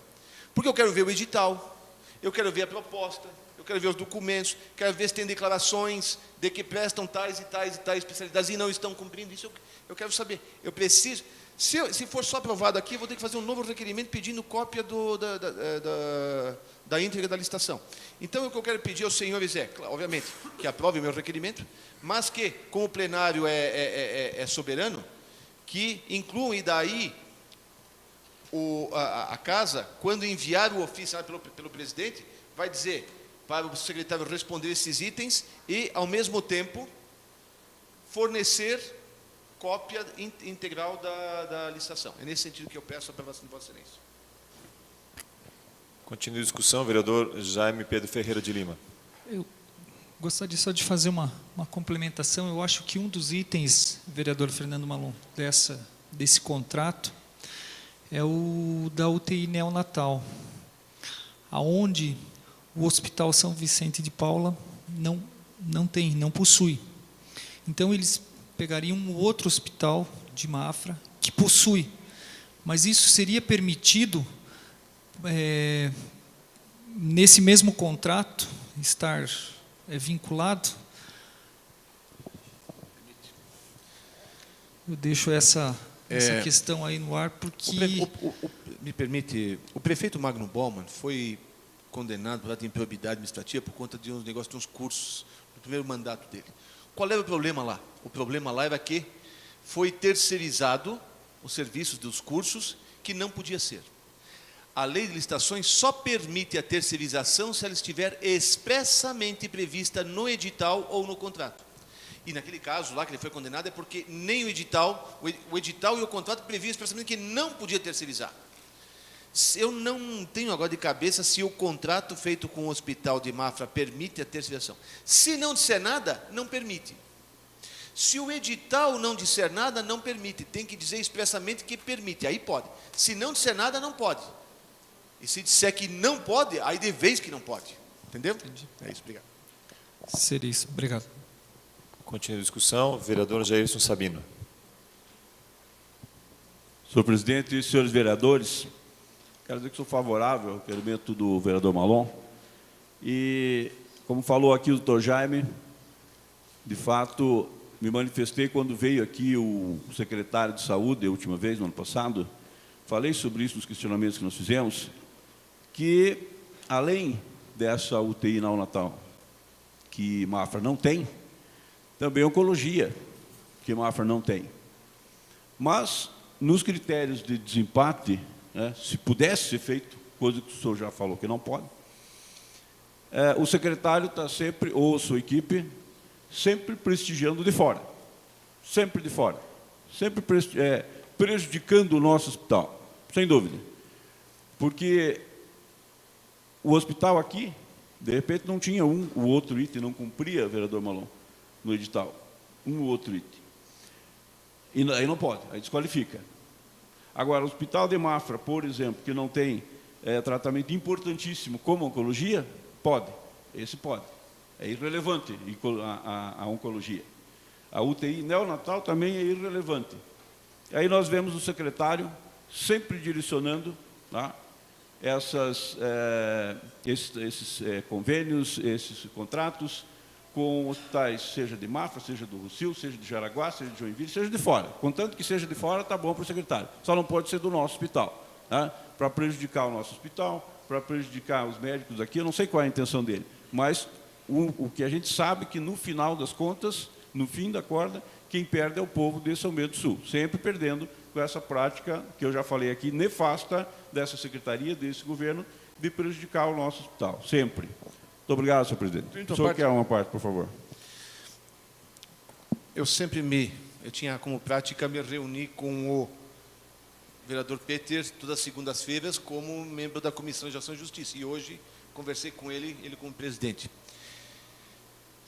Porque eu quero ver o edital, eu quero ver a proposta, eu quero ver os documentos, quero ver se tem declarações de que prestam tais e tais e tais especialidades e não estão cumprindo. Isso eu quero saber. Eu preciso. Se for só aprovado aqui, eu vou ter que fazer um novo requerimento pedindo cópia da íntegra da licitação. Então, o que eu quero pedir aos senhores é, obviamente, que aprove o meu requerimento, mas que, como o plenário é soberano, que incluam, e daí a casa, quando enviar o ofício pelo presidente, vai dizer para o secretário responder esses itens e, ao mesmo tempo, fornecer cópia integral da licitação. É nesse sentido que eu peço a aprovação de Vossa Excelência. Continua a discussão, vereador Jaime Pedro Ferreira de Lima. Eu gostaria só de fazer uma complementação. Eu acho que um dos itens, vereador Fernando Malon, desse contrato, é o da UTI neonatal, aonde o Hospital São Vicente de Paula não possui. Então, eles pegariam um outro hospital de Mafra que possui, mas isso seria permitido nesse mesmo contrato estar vinculado. Eu deixo essa questão aí no ar porque me permite, o prefeito Magno Baumann foi condenado por improbidade administrativa por conta de uns cursos no primeiro mandato dele. Qual era o problema lá? O problema lá era que foi terceirizado os serviços dos cursos, que não podia ser. A lei de licitações só permite a terceirização se ela estiver expressamente prevista no edital ou no contrato. E naquele caso lá que ele foi condenado é porque nem o edital e o contrato previam expressamente que não podia terceirizar. Eu não tenho agora de cabeça se o contrato feito com o Hospital de Mafra permite a terceirização. Se não disser nada, não permite. Se o edital não disser nada, não permite. Tem que dizer expressamente que permite. Aí pode. Se não disser nada, não pode. E se disser que não pode, aí de vez que não pode. Entendeu? Entendi. É isso, obrigado. Seria isso. Obrigado. Continua a discussão, vereador Jairson Sabino. Senhor presidente e senhores vereadores, quero dizer que sou favorável ao requerimento do vereador Malon. E, como falou aqui o doutor Jaime, de fato, me manifestei quando veio aqui o secretário de Saúde, a última vez, no ano passado, falei sobre isso nos questionamentos que nós fizemos, que, além dessa UTI neonatal que Mafra não tem, também oncologia, que Mafra não tem. Mas, nos critérios de desempate, se pudesse ser feito, coisa que o senhor já falou que não pode, o secretário está sempre, ou sua equipe, sempre prestigiando de fora. Sempre de fora. Sempre prejudicando o nosso hospital, sem dúvida. Porque o hospital aqui, de repente, não tinha o outro item, não cumpria, vereador Malon, no edital, um ou outro item. E aí não pode, aí desqualifica. Agora, o Hospital de Mafra, por exemplo, que não tem tratamento importantíssimo como oncologia, pode. Esse pode. É irrelevante a oncologia. A UTI neonatal também é irrelevante. Aí nós vemos o secretário sempre direcionando, tá, esses convênios, esses contratos com hospitais, seja de Mafra, seja do Rossio, seja de Jaraguá, seja de Joinville, seja de fora. Contanto que seja de fora, está bom para o secretário. Só não pode ser do nosso hospital, tá? Para prejudicar o nosso hospital, para prejudicar os médicos aqui, eu não sei qual é a intenção dele. Mas o que a gente sabe é que, no final das contas, no fim da corda, quem perde é o povo de São Bento do Sul, sempre perdendo com essa prática, que eu já falei aqui, nefasta dessa secretaria, desse governo, de prejudicar o nosso hospital, sempre. Muito obrigado, senhor presidente. O senhor quer uma parte, por favor? Eu tinha como prática me reunir com o vereador Peter todas as segundas-feiras como membro da Comissão de Ação e Justiça. E hoje conversei com ele como presidente.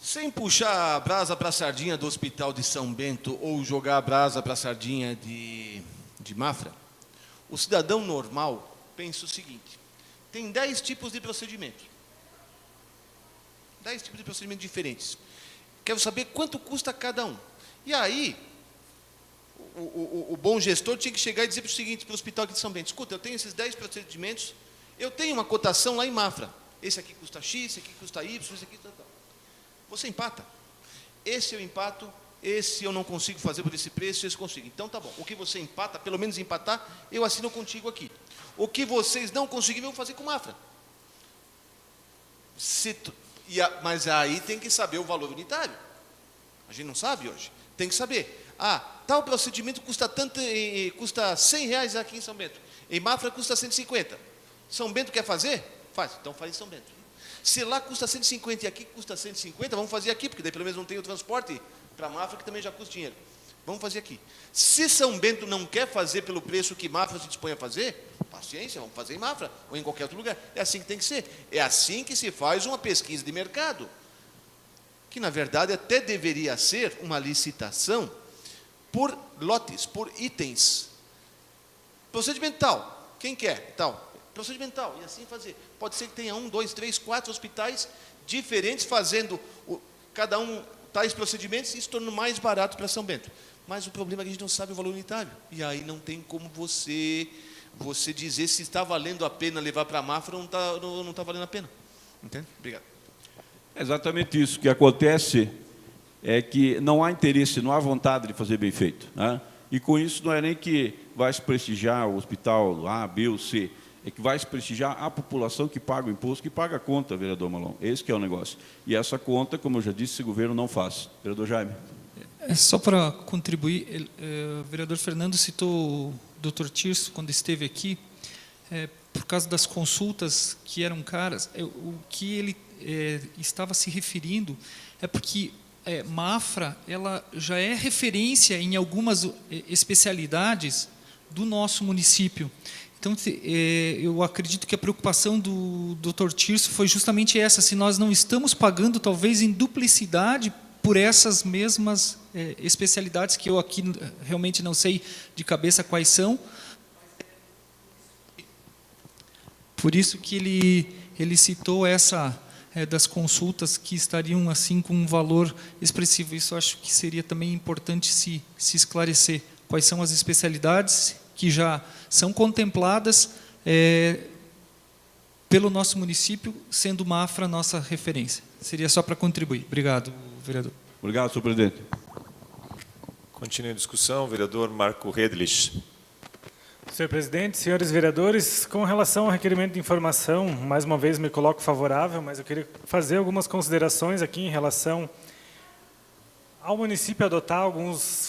Sem puxar a brasa para a sardinha do Hospital de São Bento ou jogar a brasa para a sardinha de Mafra, o cidadão normal pensa o seguinte: tem 10 tipos de procedimento. 10 tipos de procedimentos diferentes. Quero saber quanto custa cada um. E aí, o bom gestor tinha que chegar e dizer para o seguinte, para o Hospital aqui de São Bento: escuta, eu tenho esses 10 procedimentos, eu tenho uma cotação lá em Mafra. Esse aqui custa X, esse aqui custa Y, esse aqui custa tal. Você empata. Esse eu empato, esse eu não consigo fazer por esse preço, esse eu consigo. Então tá bom. O que você empata, pelo menos empatar, eu assino contigo aqui. O que vocês não conseguiram, eu vou fazer com Mafra. Mas aí tem que saber o valor unitário. A gente não sabe hoje. Tem que saber. Tal procedimento custa tanto, custa R$100 aqui em São Bento. Em Mafra custa 150. São Bento quer fazer? Faz. Então faz em São Bento. Se lá custa 150 e aqui custa 150, vamos fazer aqui, porque daí pelo menos não tem o transporte para Mafra, que também já custa dinheiro. Vamos fazer aqui. Se São Bento não quer fazer pelo preço que Mafra se dispõe a fazer, paciência, vamos fazer em Mafra ou em qualquer outro lugar. É assim que tem que ser. É assim que se faz uma pesquisa de mercado. Que, na verdade, até deveria ser uma licitação por lotes, por itens. Procedimento tal. Quem quer? Tal. Procedimental, e assim fazer. Pode ser que tenha 1, 2, 3, 4 hospitais diferentes fazendo cada um tais procedimentos e se tornando mais barato para São Bento. Mas o problema é que a gente não sabe o valor unitário. E aí não tem como você dizer se está valendo a pena levar para a Mafra ou não está valendo a pena. Entende? Obrigado. É exatamente isso. O que acontece é que não há interesse, não há vontade de fazer bem feito, né? E com isso não é nem que vai se prestigiar o hospital A, B ou C, é que vai se prestigiar a população que paga o imposto, que paga a conta, vereador Malon. Esse que é o negócio. E essa conta, como eu já disse, esse governo não faz. Vereador Jaime. Só para contribuir, o vereador Fernando citou o Dr. Tirso quando esteve aqui, por causa das consultas que eram caras. O que ele estava se referindo é porque Mafra ela já é referência em algumas especialidades do nosso município. Então, eu acredito que a preocupação do Dr. Tirso foi justamente essa, se nós não estamos pagando, talvez, em duplicidade por essas mesmas especialidades, que eu aqui realmente não sei de cabeça quais são. Por isso que ele citou essa das consultas que estariam assim com um valor expressivo. Isso eu acho que seria também importante se esclarecer. Quais são as especialidades que já são contempladas pelo nosso município, sendo Mafra nossa referência. Seria só para contribuir. Obrigado, vereador. Obrigado, senhor presidente. Continue a discussão. Vereador Marco Redlich. Senhor presidente, senhores vereadores, com relação ao requerimento de informação, mais uma vez me coloco favorável, mas eu queria fazer algumas considerações aqui em relação ao município adotar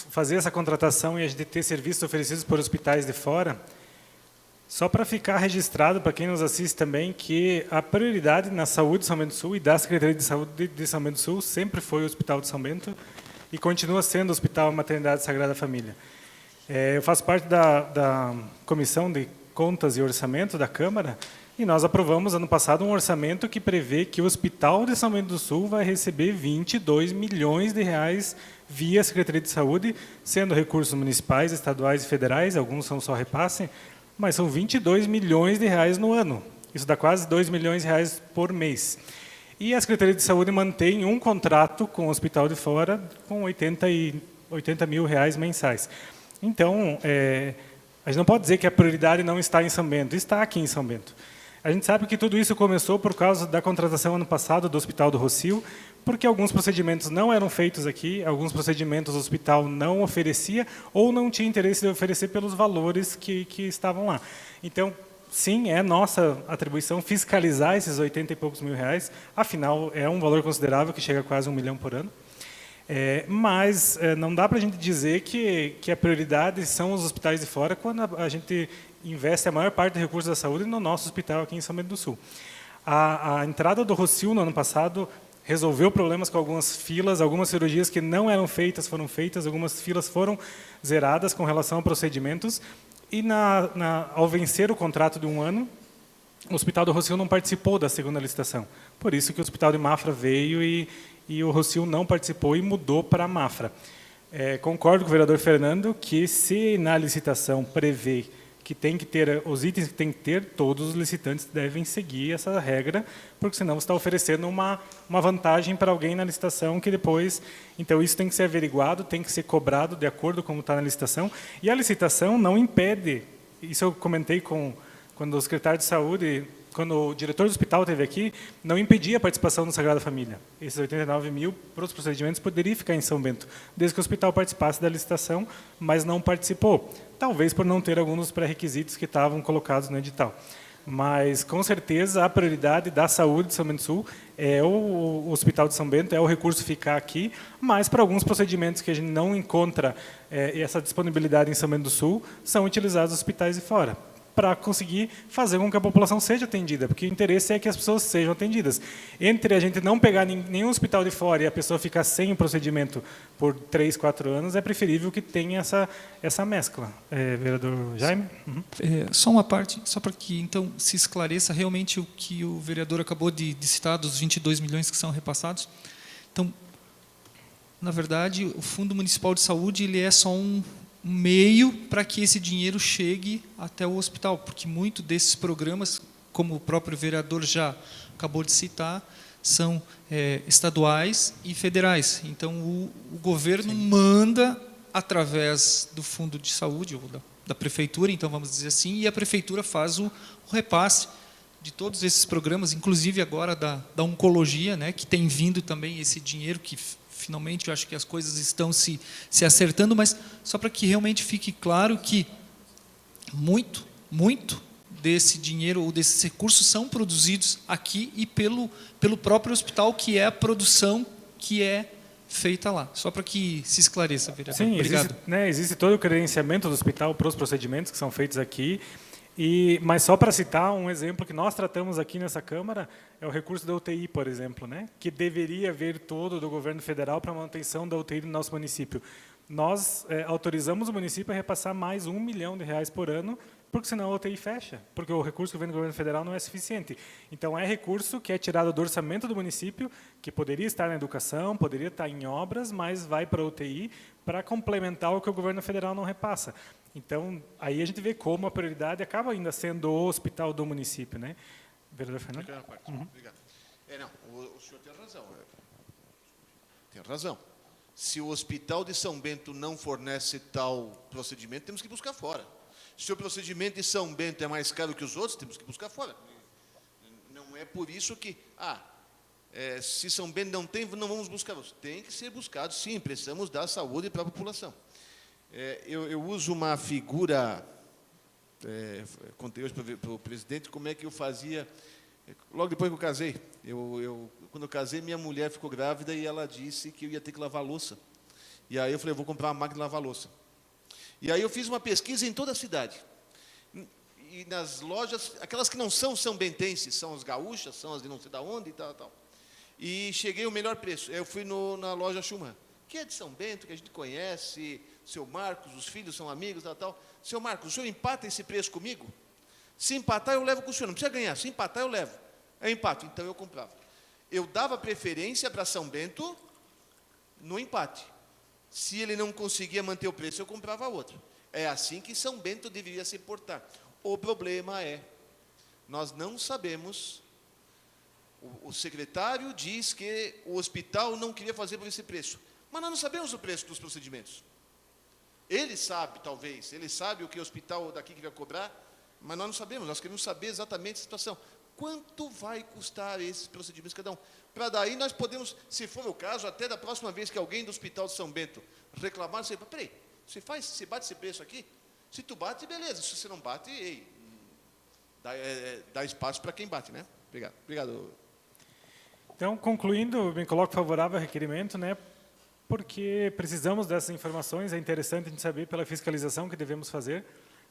fazer essa contratação e a gente ter serviços oferecidos por hospitais de fora. Só para ficar registrado, para quem nos assiste também, que a prioridade na saúde de São Bento do Sul e da Secretaria de Saúde de São Bento do Sul sempre foi o Hospital de São Bento e continua sendo o Hospital Maternidade Sagrada Família. Eu faço parte da Comissão de Contas e Orçamento da Câmara E nós aprovamos, ano passado, um orçamento que prevê que o Hospital de São Bento do Sul vai receber 22 milhões de reais via Secretaria de Saúde, sendo recursos municipais, estaduais e federais, alguns são só repasse, mas são 22 milhões de reais no ano. Isso dá quase 2 milhões de reais por mês. E a Secretaria de Saúde mantém um contrato com o Hospital de Fora com 80 mil reais mensais. Então, a gente não pode dizer que a prioridade não está em São Bento, está aqui em São Bento. A gente sabe que tudo isso começou por causa da contratação ano passado do Hospital do Rossio, porque alguns procedimentos não eram feitos aqui, alguns procedimentos o hospital não oferecia ou não tinha interesse de oferecer pelos valores que estavam lá. Então, sim, é nossa atribuição fiscalizar esses 80 e poucos mil reais, afinal, é um valor considerável que chega a quase 1 milhão por ano. Mas não dá para a gente dizer que a prioridade são os hospitais de fora quando a gente investe a maior parte do recurso da saúde no nosso hospital aqui em São Bento do Sul. A entrada do Rossio no ano passado resolveu problemas com algumas filas, algumas cirurgias que não eram feitas foram feitas, algumas filas foram zeradas com relação a procedimentos, e ao vencer o contrato de 1 ano, o Hospital do Rossio não participou da segunda licitação. Por isso que o Hospital de Mafra veio e o Rossio não participou e mudou para a Mafra. Concordo com o vereador Fernando que, se na licitação prevê que tem que ter os itens que tem que ter, todos os licitantes devem seguir essa regra, porque senão você está oferecendo uma vantagem para alguém na licitação que depois... Então, isso tem que ser averiguado, tem que ser cobrado de acordo com como está na licitação. E a licitação não impede, isso eu comentei quando o secretário de Saúde, quando o diretor do hospital esteve aqui, não impedia a participação do Sagrada Família. Esses 89 mil para os procedimentos poderiam ficar em São Bento, desde que o hospital participasse da licitação, mas não participou. Talvez por não ter alguns dos pré-requisitos que estavam colocados no edital. Mas, com certeza, a prioridade da saúde de São Bento do Sul é o Hospital de São Bento, é o recurso ficar aqui, mas para alguns procedimentos que a gente não encontra essa disponibilidade em São Bento do Sul, são utilizados os hospitais de fora, para conseguir fazer com que a população seja atendida, porque o interesse é que as pessoas sejam atendidas. Entre a gente não pegar nenhum hospital de fora e a pessoa ficar sem o procedimento por 3, 4 anos, é preferível que tenha essa mescla. Vereador Jaime? Uhum. Só uma parte, só para que então se esclareça realmente o que o vereador acabou de citar, dos 22 milhões que são repassados. Então, na verdade, o Fundo Municipal de Saúde ele é só um meio para que esse dinheiro chegue até o hospital, porque muito desses programas, como o próprio vereador já acabou de citar, são estaduais e federais. Então, o governo manda através do Fundo de Saúde, ou da Prefeitura, então vamos dizer assim, e a Prefeitura faz o repasse de todos esses programas, inclusive agora da oncologia, né, que tem vindo também esse dinheiro que finalmente eu acho que as coisas estão se acertando, mas só para que realmente fique claro que muito desse dinheiro ou desses recursos são produzidos aqui e pelo próprio hospital, que é a produção que é feita lá. Só para que se esclareça, vereador. Sim, obrigado. Existe todo o credenciamento do hospital para os procedimentos que são feitos aqui. Mas só para citar um exemplo que nós tratamos aqui nessa Câmara, é o recurso da UTI, por exemplo, né? Que deveria vir todo do governo federal para a manutenção da UTI no nosso município. Nós autorizamos o município a repassar mais R$1 milhão por ano, porque senão a UTI fecha, porque o recurso que vem do governo federal não é suficiente. Então, é recurso que é tirado do orçamento do município, que poderia estar na educação, poderia estar em obras, mas vai para a UTI para complementar o que o governo federal não repassa. Então, aí a gente vê como a prioridade acaba ainda sendo o hospital do município, né? Vereador Fernando? Obrigado. O senhor tem razão. Tem razão. Se o Hospital de São Bento não fornece tal procedimento, temos que buscar fora. Se o procedimento de São Bento é mais caro que os outros, temos que buscar fora. Não é por isso que, se São Bento não tem, não vamos buscar. Tem que ser buscado, sim, precisamos dar saúde para a população. Eu uso uma figura, contei hoje para o presidente como é que eu fazia, logo depois que eu casei. Quando eu casei, minha mulher ficou grávida e ela disse que eu ia ter que lavar louça. E aí eu falei, vou comprar uma máquina de lavar louça. E aí eu fiz uma pesquisa em toda a cidade. E nas lojas, aquelas que não são são-bentenses, são as gaúchas, são as de não sei de onde e tal. E cheguei ao melhor preço. Eu fui na loja Schumann, que é de São Bento, que a gente conhece, seu Marcos, os filhos são amigos, tal. Seu Marcos, o senhor empata esse preço comigo? Se empatar, eu levo com o senhor. Não precisa ganhar. Se empatar, eu levo. É empate. Então, eu comprava. Eu dava preferência para São Bento no empate. Se ele não conseguia manter o preço, eu comprava outro. É assim que São Bento deveria se portar. O problema é, nós não sabemos, o secretário diz que o hospital não queria fazer por esse preço. Mas nós não sabemos o preço dos procedimentos. Ele sabe, talvez, ele sabe o que o hospital daqui queria cobrar, mas nós não sabemos, nós queremos saber exatamente a situação. Quanto vai custar esses procedimentos cada um? Para daí nós podemos, se for o caso, até da próxima vez que alguém do Hospital de São Bento reclamar, você fala, peraí, você bate esse preço aqui? Se tu bate, beleza. Se você não bate, ei, dá espaço para quem bate, né? Obrigado. Obrigado. Então, concluindo, me coloco favorável ao requerimento, né? Porque precisamos dessas informações, é interessante a gente saber pela fiscalização que devemos fazer,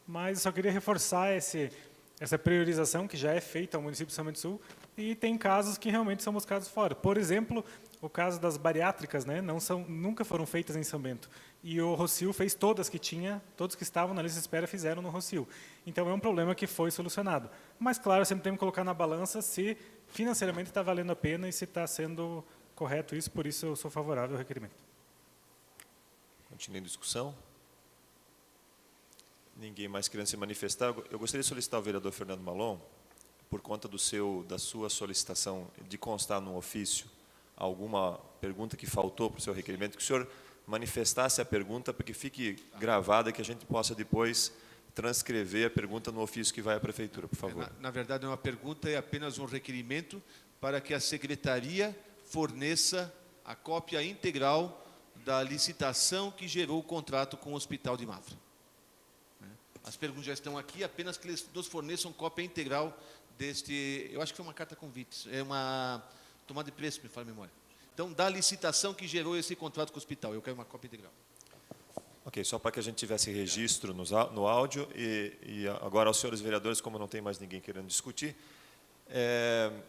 mas eu só queria reforçar essa priorização que já é feita ao município de São Bento do Sul, e tem casos que realmente são buscados fora. Por exemplo, o caso das bariátricas, né, nunca foram feitas em São Bento. E o Rossio fez todas que tinha, todos que estavam na lista de espera fizeram no Rossio. Então é um problema que foi solucionado. Mas, claro, sempre temos que colocar na balança se financeiramente está valendo a pena e se está sendo correto isso, por isso eu sou favorável ao requerimento. Continuando a discussão. Ninguém mais querendo se manifestar. Eu gostaria de solicitar ao vereador Fernando Malon, por conta da sua solicitação de constar no ofício alguma pergunta que faltou para o seu requerimento, que o senhor manifestasse a pergunta para que fique gravada, que a gente possa depois transcrever a pergunta no ofício que vai à prefeitura, por favor. Na verdade, não é uma pergunta, é apenas um requerimento para que a secretaria forneça a cópia integral da licitação que gerou o contrato com o Hospital de Mafra. As perguntas já estão aqui, apenas que eles nos forneçam cópia integral deste, eu acho que foi uma carta convite, é uma tomada de preço, me fala a memória. Então, da licitação que gerou esse contrato com o hospital, eu quero uma cópia integral. Ok, só para que a gente tivesse registro no áudio, e agora aos senhores vereadores, como não tem mais ninguém querendo discutir,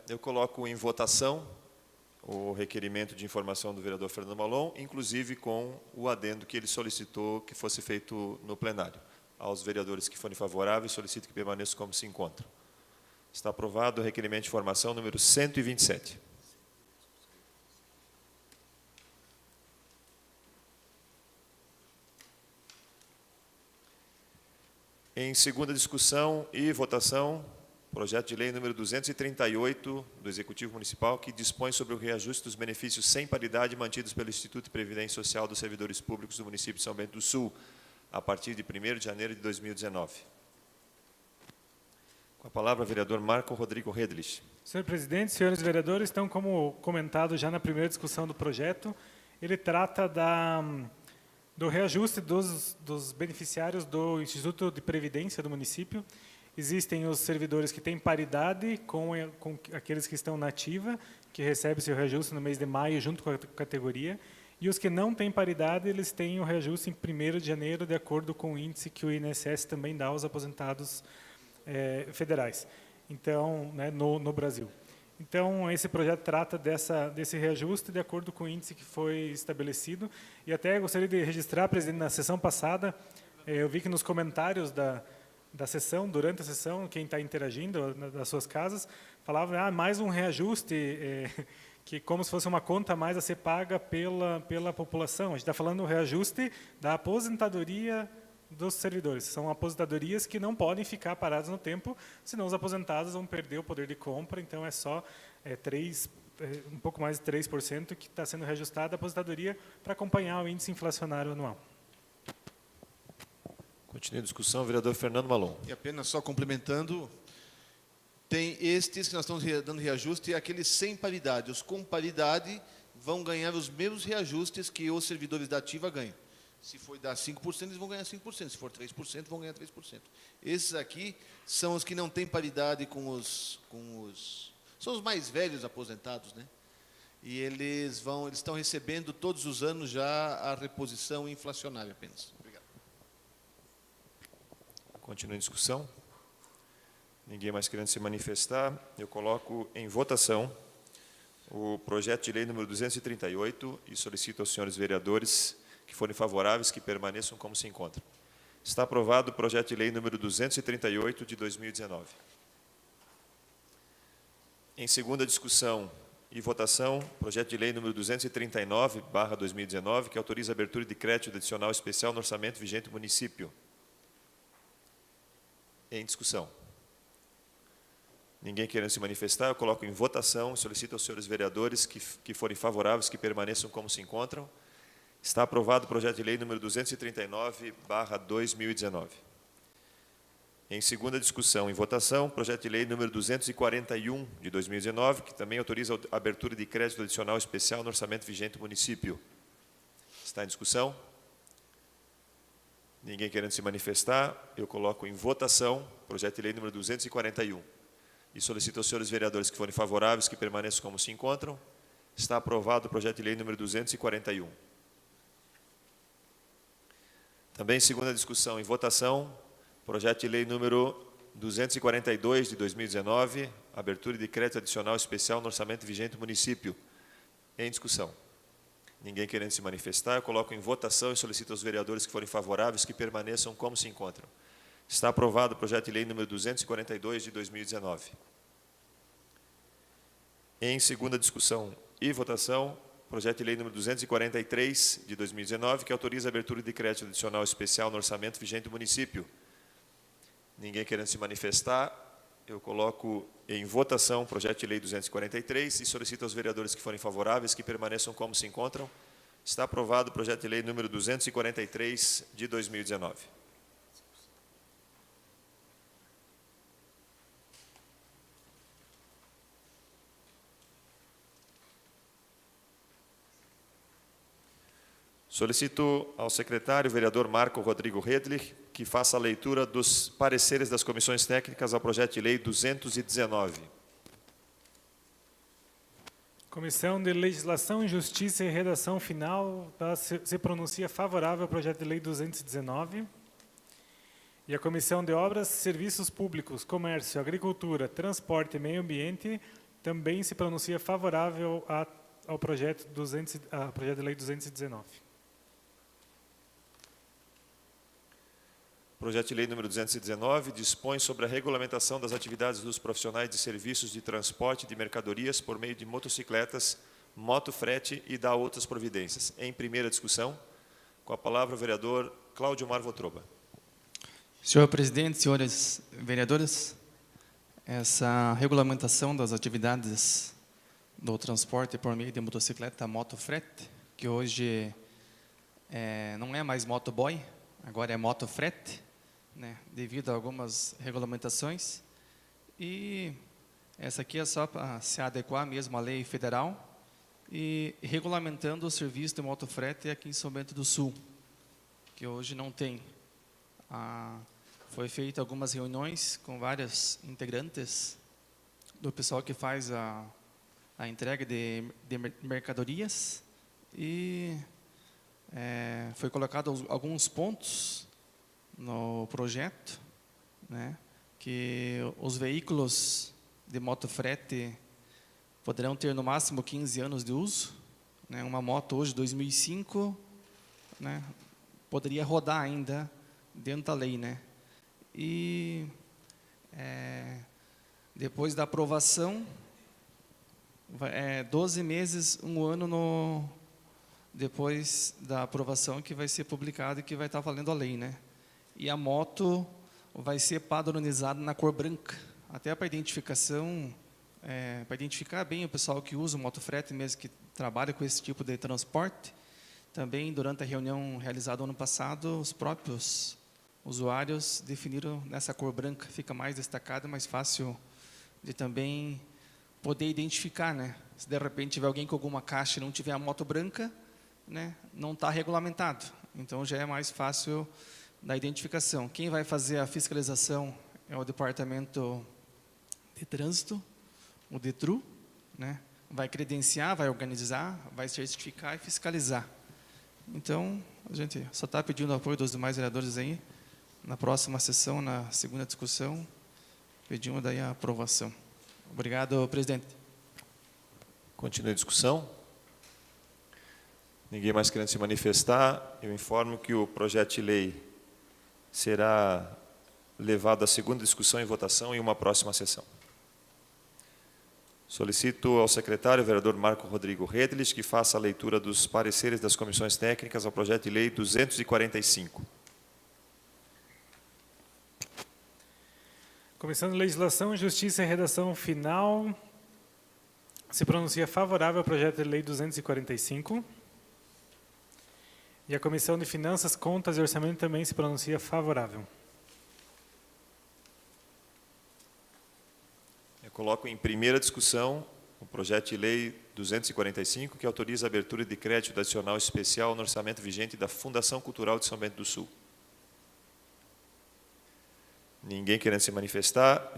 eu coloco em votação o requerimento de informação do vereador Fernando Malon, inclusive com o adendo que ele solicitou que fosse feito no plenário. Aos vereadores que forem favoráveis, solicito que permaneçam como se encontram. Está aprovado o requerimento de informação número 127. Em segunda discussão e votação, projeto de lei número 238 do Executivo Municipal, que dispõe sobre o reajuste dos benefícios sem paridade mantidos pelo Instituto de Previdência Social dos Servidores Públicos do município de São Bento do Sul, a partir de 1º de janeiro de 2019. Com a palavra, o vereador Marco Rodrigo Redlich. Senhor presidente, senhores vereadores, então, como comentado já na primeira discussão do projeto, ele trata do reajuste dos beneficiários do Instituto de Previdência do município. Existem os servidores que têm paridade com aqueles que estão na ativa, que recebem seu reajuste no mês de maio junto com a categoria, e os que não têm paridade, eles têm o reajuste em 1º de janeiro, de acordo com o índice que o INSS também dá aos aposentados federais, então, né, no Brasil. Então, esse projeto trata desse reajuste de acordo com o índice que foi estabelecido. E até gostaria de registrar, presidente, na sessão passada, eu vi que nos comentários da sessão, durante a sessão, quem está interagindo das suas casas, falava mais um reajuste, que como se fosse uma conta a mais a ser paga pela população. A gente está falando do reajuste da aposentadoria dos servidores. São aposentadorias que não podem ficar paradas no tempo, senão os aposentados vão perder o poder de compra. Então, é só um pouco mais de 3% que está sendo reajustada a aposentadoria para acompanhar o índice inflacionário anual. Continua a discussão, vereador Fernando Malon. E apenas só complementando, tem estes que nós estamos dando reajuste, e aqueles sem paridade. Os com paridade vão ganhar os mesmos reajustes que os servidores da ativa ganham. Se for dar 5%, eles vão ganhar 5%. Se for 3%, vão ganhar 3%. Esses aqui são os que não têm paridade são os mais velhos aposentados, né? E eles estão recebendo todos os anos já a reposição inflacionária apenas. Obrigado. Continua em discussão. Ninguém mais querendo se manifestar. Eu coloco em votação o projeto de lei número 238 e solicito aos senhores vereadores que forem favoráveis que permaneçam como se encontram. Está aprovado o projeto de lei número 238 de 2019. Em segunda discussão e votação, projeto de lei número 239/2019, que autoriza a abertura de crédito adicional especial no orçamento vigente do município. Em discussão. Ninguém querendo se manifestar, eu coloco em votação e solicito aos senhores vereadores que forem favoráveis que permaneçam como se encontram. Está aprovado o projeto de lei número 239/2019. Em segunda discussão e votação, projeto de lei número 241 de 2019, que também autoriza a abertura de crédito adicional especial no orçamento vigente do município. Está em discussão? Ninguém querendo se manifestar, eu coloco em votação o projeto de lei número 241. E solicito aos senhores vereadores que forem favoráveis que permaneçam como se encontram. Está aprovado o projeto de lei número 241. Também em segunda discussão e votação, projeto de lei número 242 de 2019, abertura de crédito adicional especial no orçamento vigente do município. Em discussão. Ninguém querendo se manifestar, eu coloco em votação e solicito aos vereadores que forem favoráveis que permaneçam como se encontram. Está aprovado o projeto de lei número 242 de 2019. Em segunda discussão e votação, projeto de lei número 243 de 2019, que autoriza a abertura de crédito adicional especial no orçamento vigente do município. Ninguém querendo se manifestar, eu coloco em votação o projeto de lei 243 e solicito aos vereadores que forem favoráveis que permaneçam como se encontram. Está aprovado o projeto de lei número 243 de 2019. Solicito ao secretário, vereador Marco Rodrigo Redlich, que faça a leitura dos pareceres das comissões técnicas ao projeto de lei 219. Comissão de Legislação, Justiça e Redação Final se pronuncia favorável ao projeto de lei 219. E a Comissão de Obras, Serviços Públicos, Comércio, Agricultura, Transporte e Meio Ambiente também se pronuncia favorável ao projeto de lei 219. O projeto de lei número 219 dispõe sobre a regulamentação das atividades dos profissionais de serviços de transporte de mercadorias por meio de motocicletas, motofrete e dá outras providências. Em primeira discussão, com a palavra o vereador Cláudio Marvotroba. Senhor presidente, senhores vereadores, essa regulamentação das atividades do transporte por meio de motocicleta, motofrete, que hoje não é mais motoboy, agora é motofrete, né, devido a algumas regulamentações. E essa aqui é só para se adequar mesmo à lei federal e regulamentando o serviço de motofrete aqui em São Bento do Sul, que hoje não tem. Foi feita algumas reuniões com vários integrantes do pessoal que faz a entrega de mercadorias e foi colocado alguns pontos no projeto, né, que os veículos de motofrete poderão ter no máximo 15 anos de uso, né, uma moto hoje 2005, né, poderia rodar ainda dentro da lei, né? E depois da aprovação, 12 meses, um ano depois da aprovação que vai ser publicado e que vai estar valendo a lei, né? E a moto vai ser padronizada na cor branca, até para identificação, para identificar bem o pessoal que usa o motofrete, mesmo que trabalha com esse tipo de transporte. Também, durante a reunião realizada ano passado, os próprios usuários definiram nessa cor branca, fica mais destacado, mais fácil de também poder identificar, né? Se de repente tiver alguém com alguma caixa e não tiver a moto branca, né, não está regulamentado. Então já é mais fácil da identificação. Quem vai fazer a fiscalização é o Departamento de Trânsito, o DETRU, né? Vai credenciar, vai organizar, vai certificar e fiscalizar. Então, a gente só está pedindo o apoio dos demais vereadores aí. Na próxima sessão, na segunda discussão, pedimos daí a aprovação. Obrigado, presidente. Continua a discussão. Ninguém mais querendo se manifestar, eu informo que o projeto de lei será levado à segunda discussão e votação em uma próxima sessão. Solicito ao secretário, vereador Marco Rodrigo Redlich, que faça a leitura dos pareceres das comissões técnicas ao projeto de lei 245. Comissão de Legislação, Justiça e Redação Final se pronuncia favorável ao projeto de lei 245. E a Comissão de Finanças, Contas e Orçamento também se pronuncia favorável. Eu coloco em primeira discussão o projeto de lei 245, que autoriza a abertura de crédito adicional especial no orçamento vigente da Fundação Cultural de São Bento do Sul. Ninguém querendo se manifestar,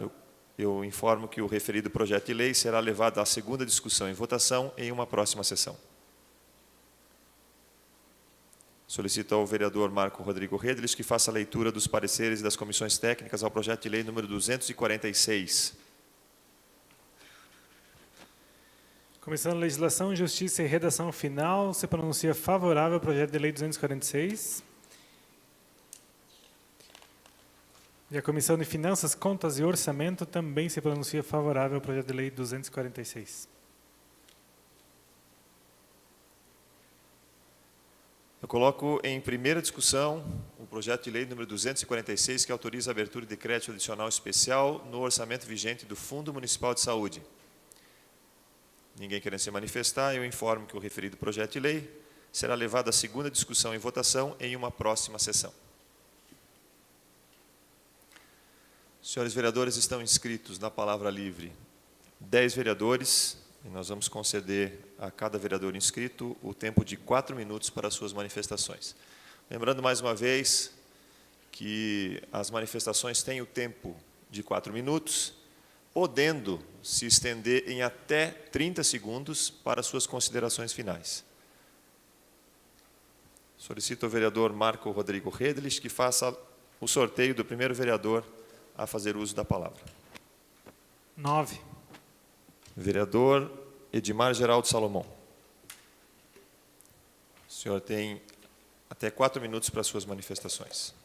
eu informo que o referido projeto de lei será levado à segunda discussão e votação em uma próxima sessão. Solicito ao vereador Marco Rodrigo Redlich que faça a leitura dos pareceres das comissões técnicas ao projeto de lei número 246. Comissão de Legislação, Justiça e Redação Final se pronuncia favorável ao projeto de lei 246. E a Comissão de Finanças, Contas e Orçamento também se pronuncia favorável ao projeto de lei 246. Eu coloco em primeira discussão o projeto de lei número 246, que autoriza a abertura de crédito adicional especial no orçamento vigente do Fundo Municipal de Saúde. Ninguém querendo se manifestar, eu informo que o referido projeto de lei será levado à segunda discussão e votação em uma próxima sessão. Senhores vereadores, estão inscritos na palavra livre 10 vereadores, e nós vamos conceder a cada vereador inscrito o tempo de 4 minutos para suas manifestações. Lembrando mais uma vez que as manifestações têm o tempo de 4 minutos, podendo se estender em até 30 segundos para suas considerações finais. Solicito ao vereador Marco Rodrigo Redlich que faça o sorteio do primeiro vereador a fazer uso da palavra. 9. Vereador Edmar Geraldo Salomão. O senhor tem até 4 minutos para suas manifestações.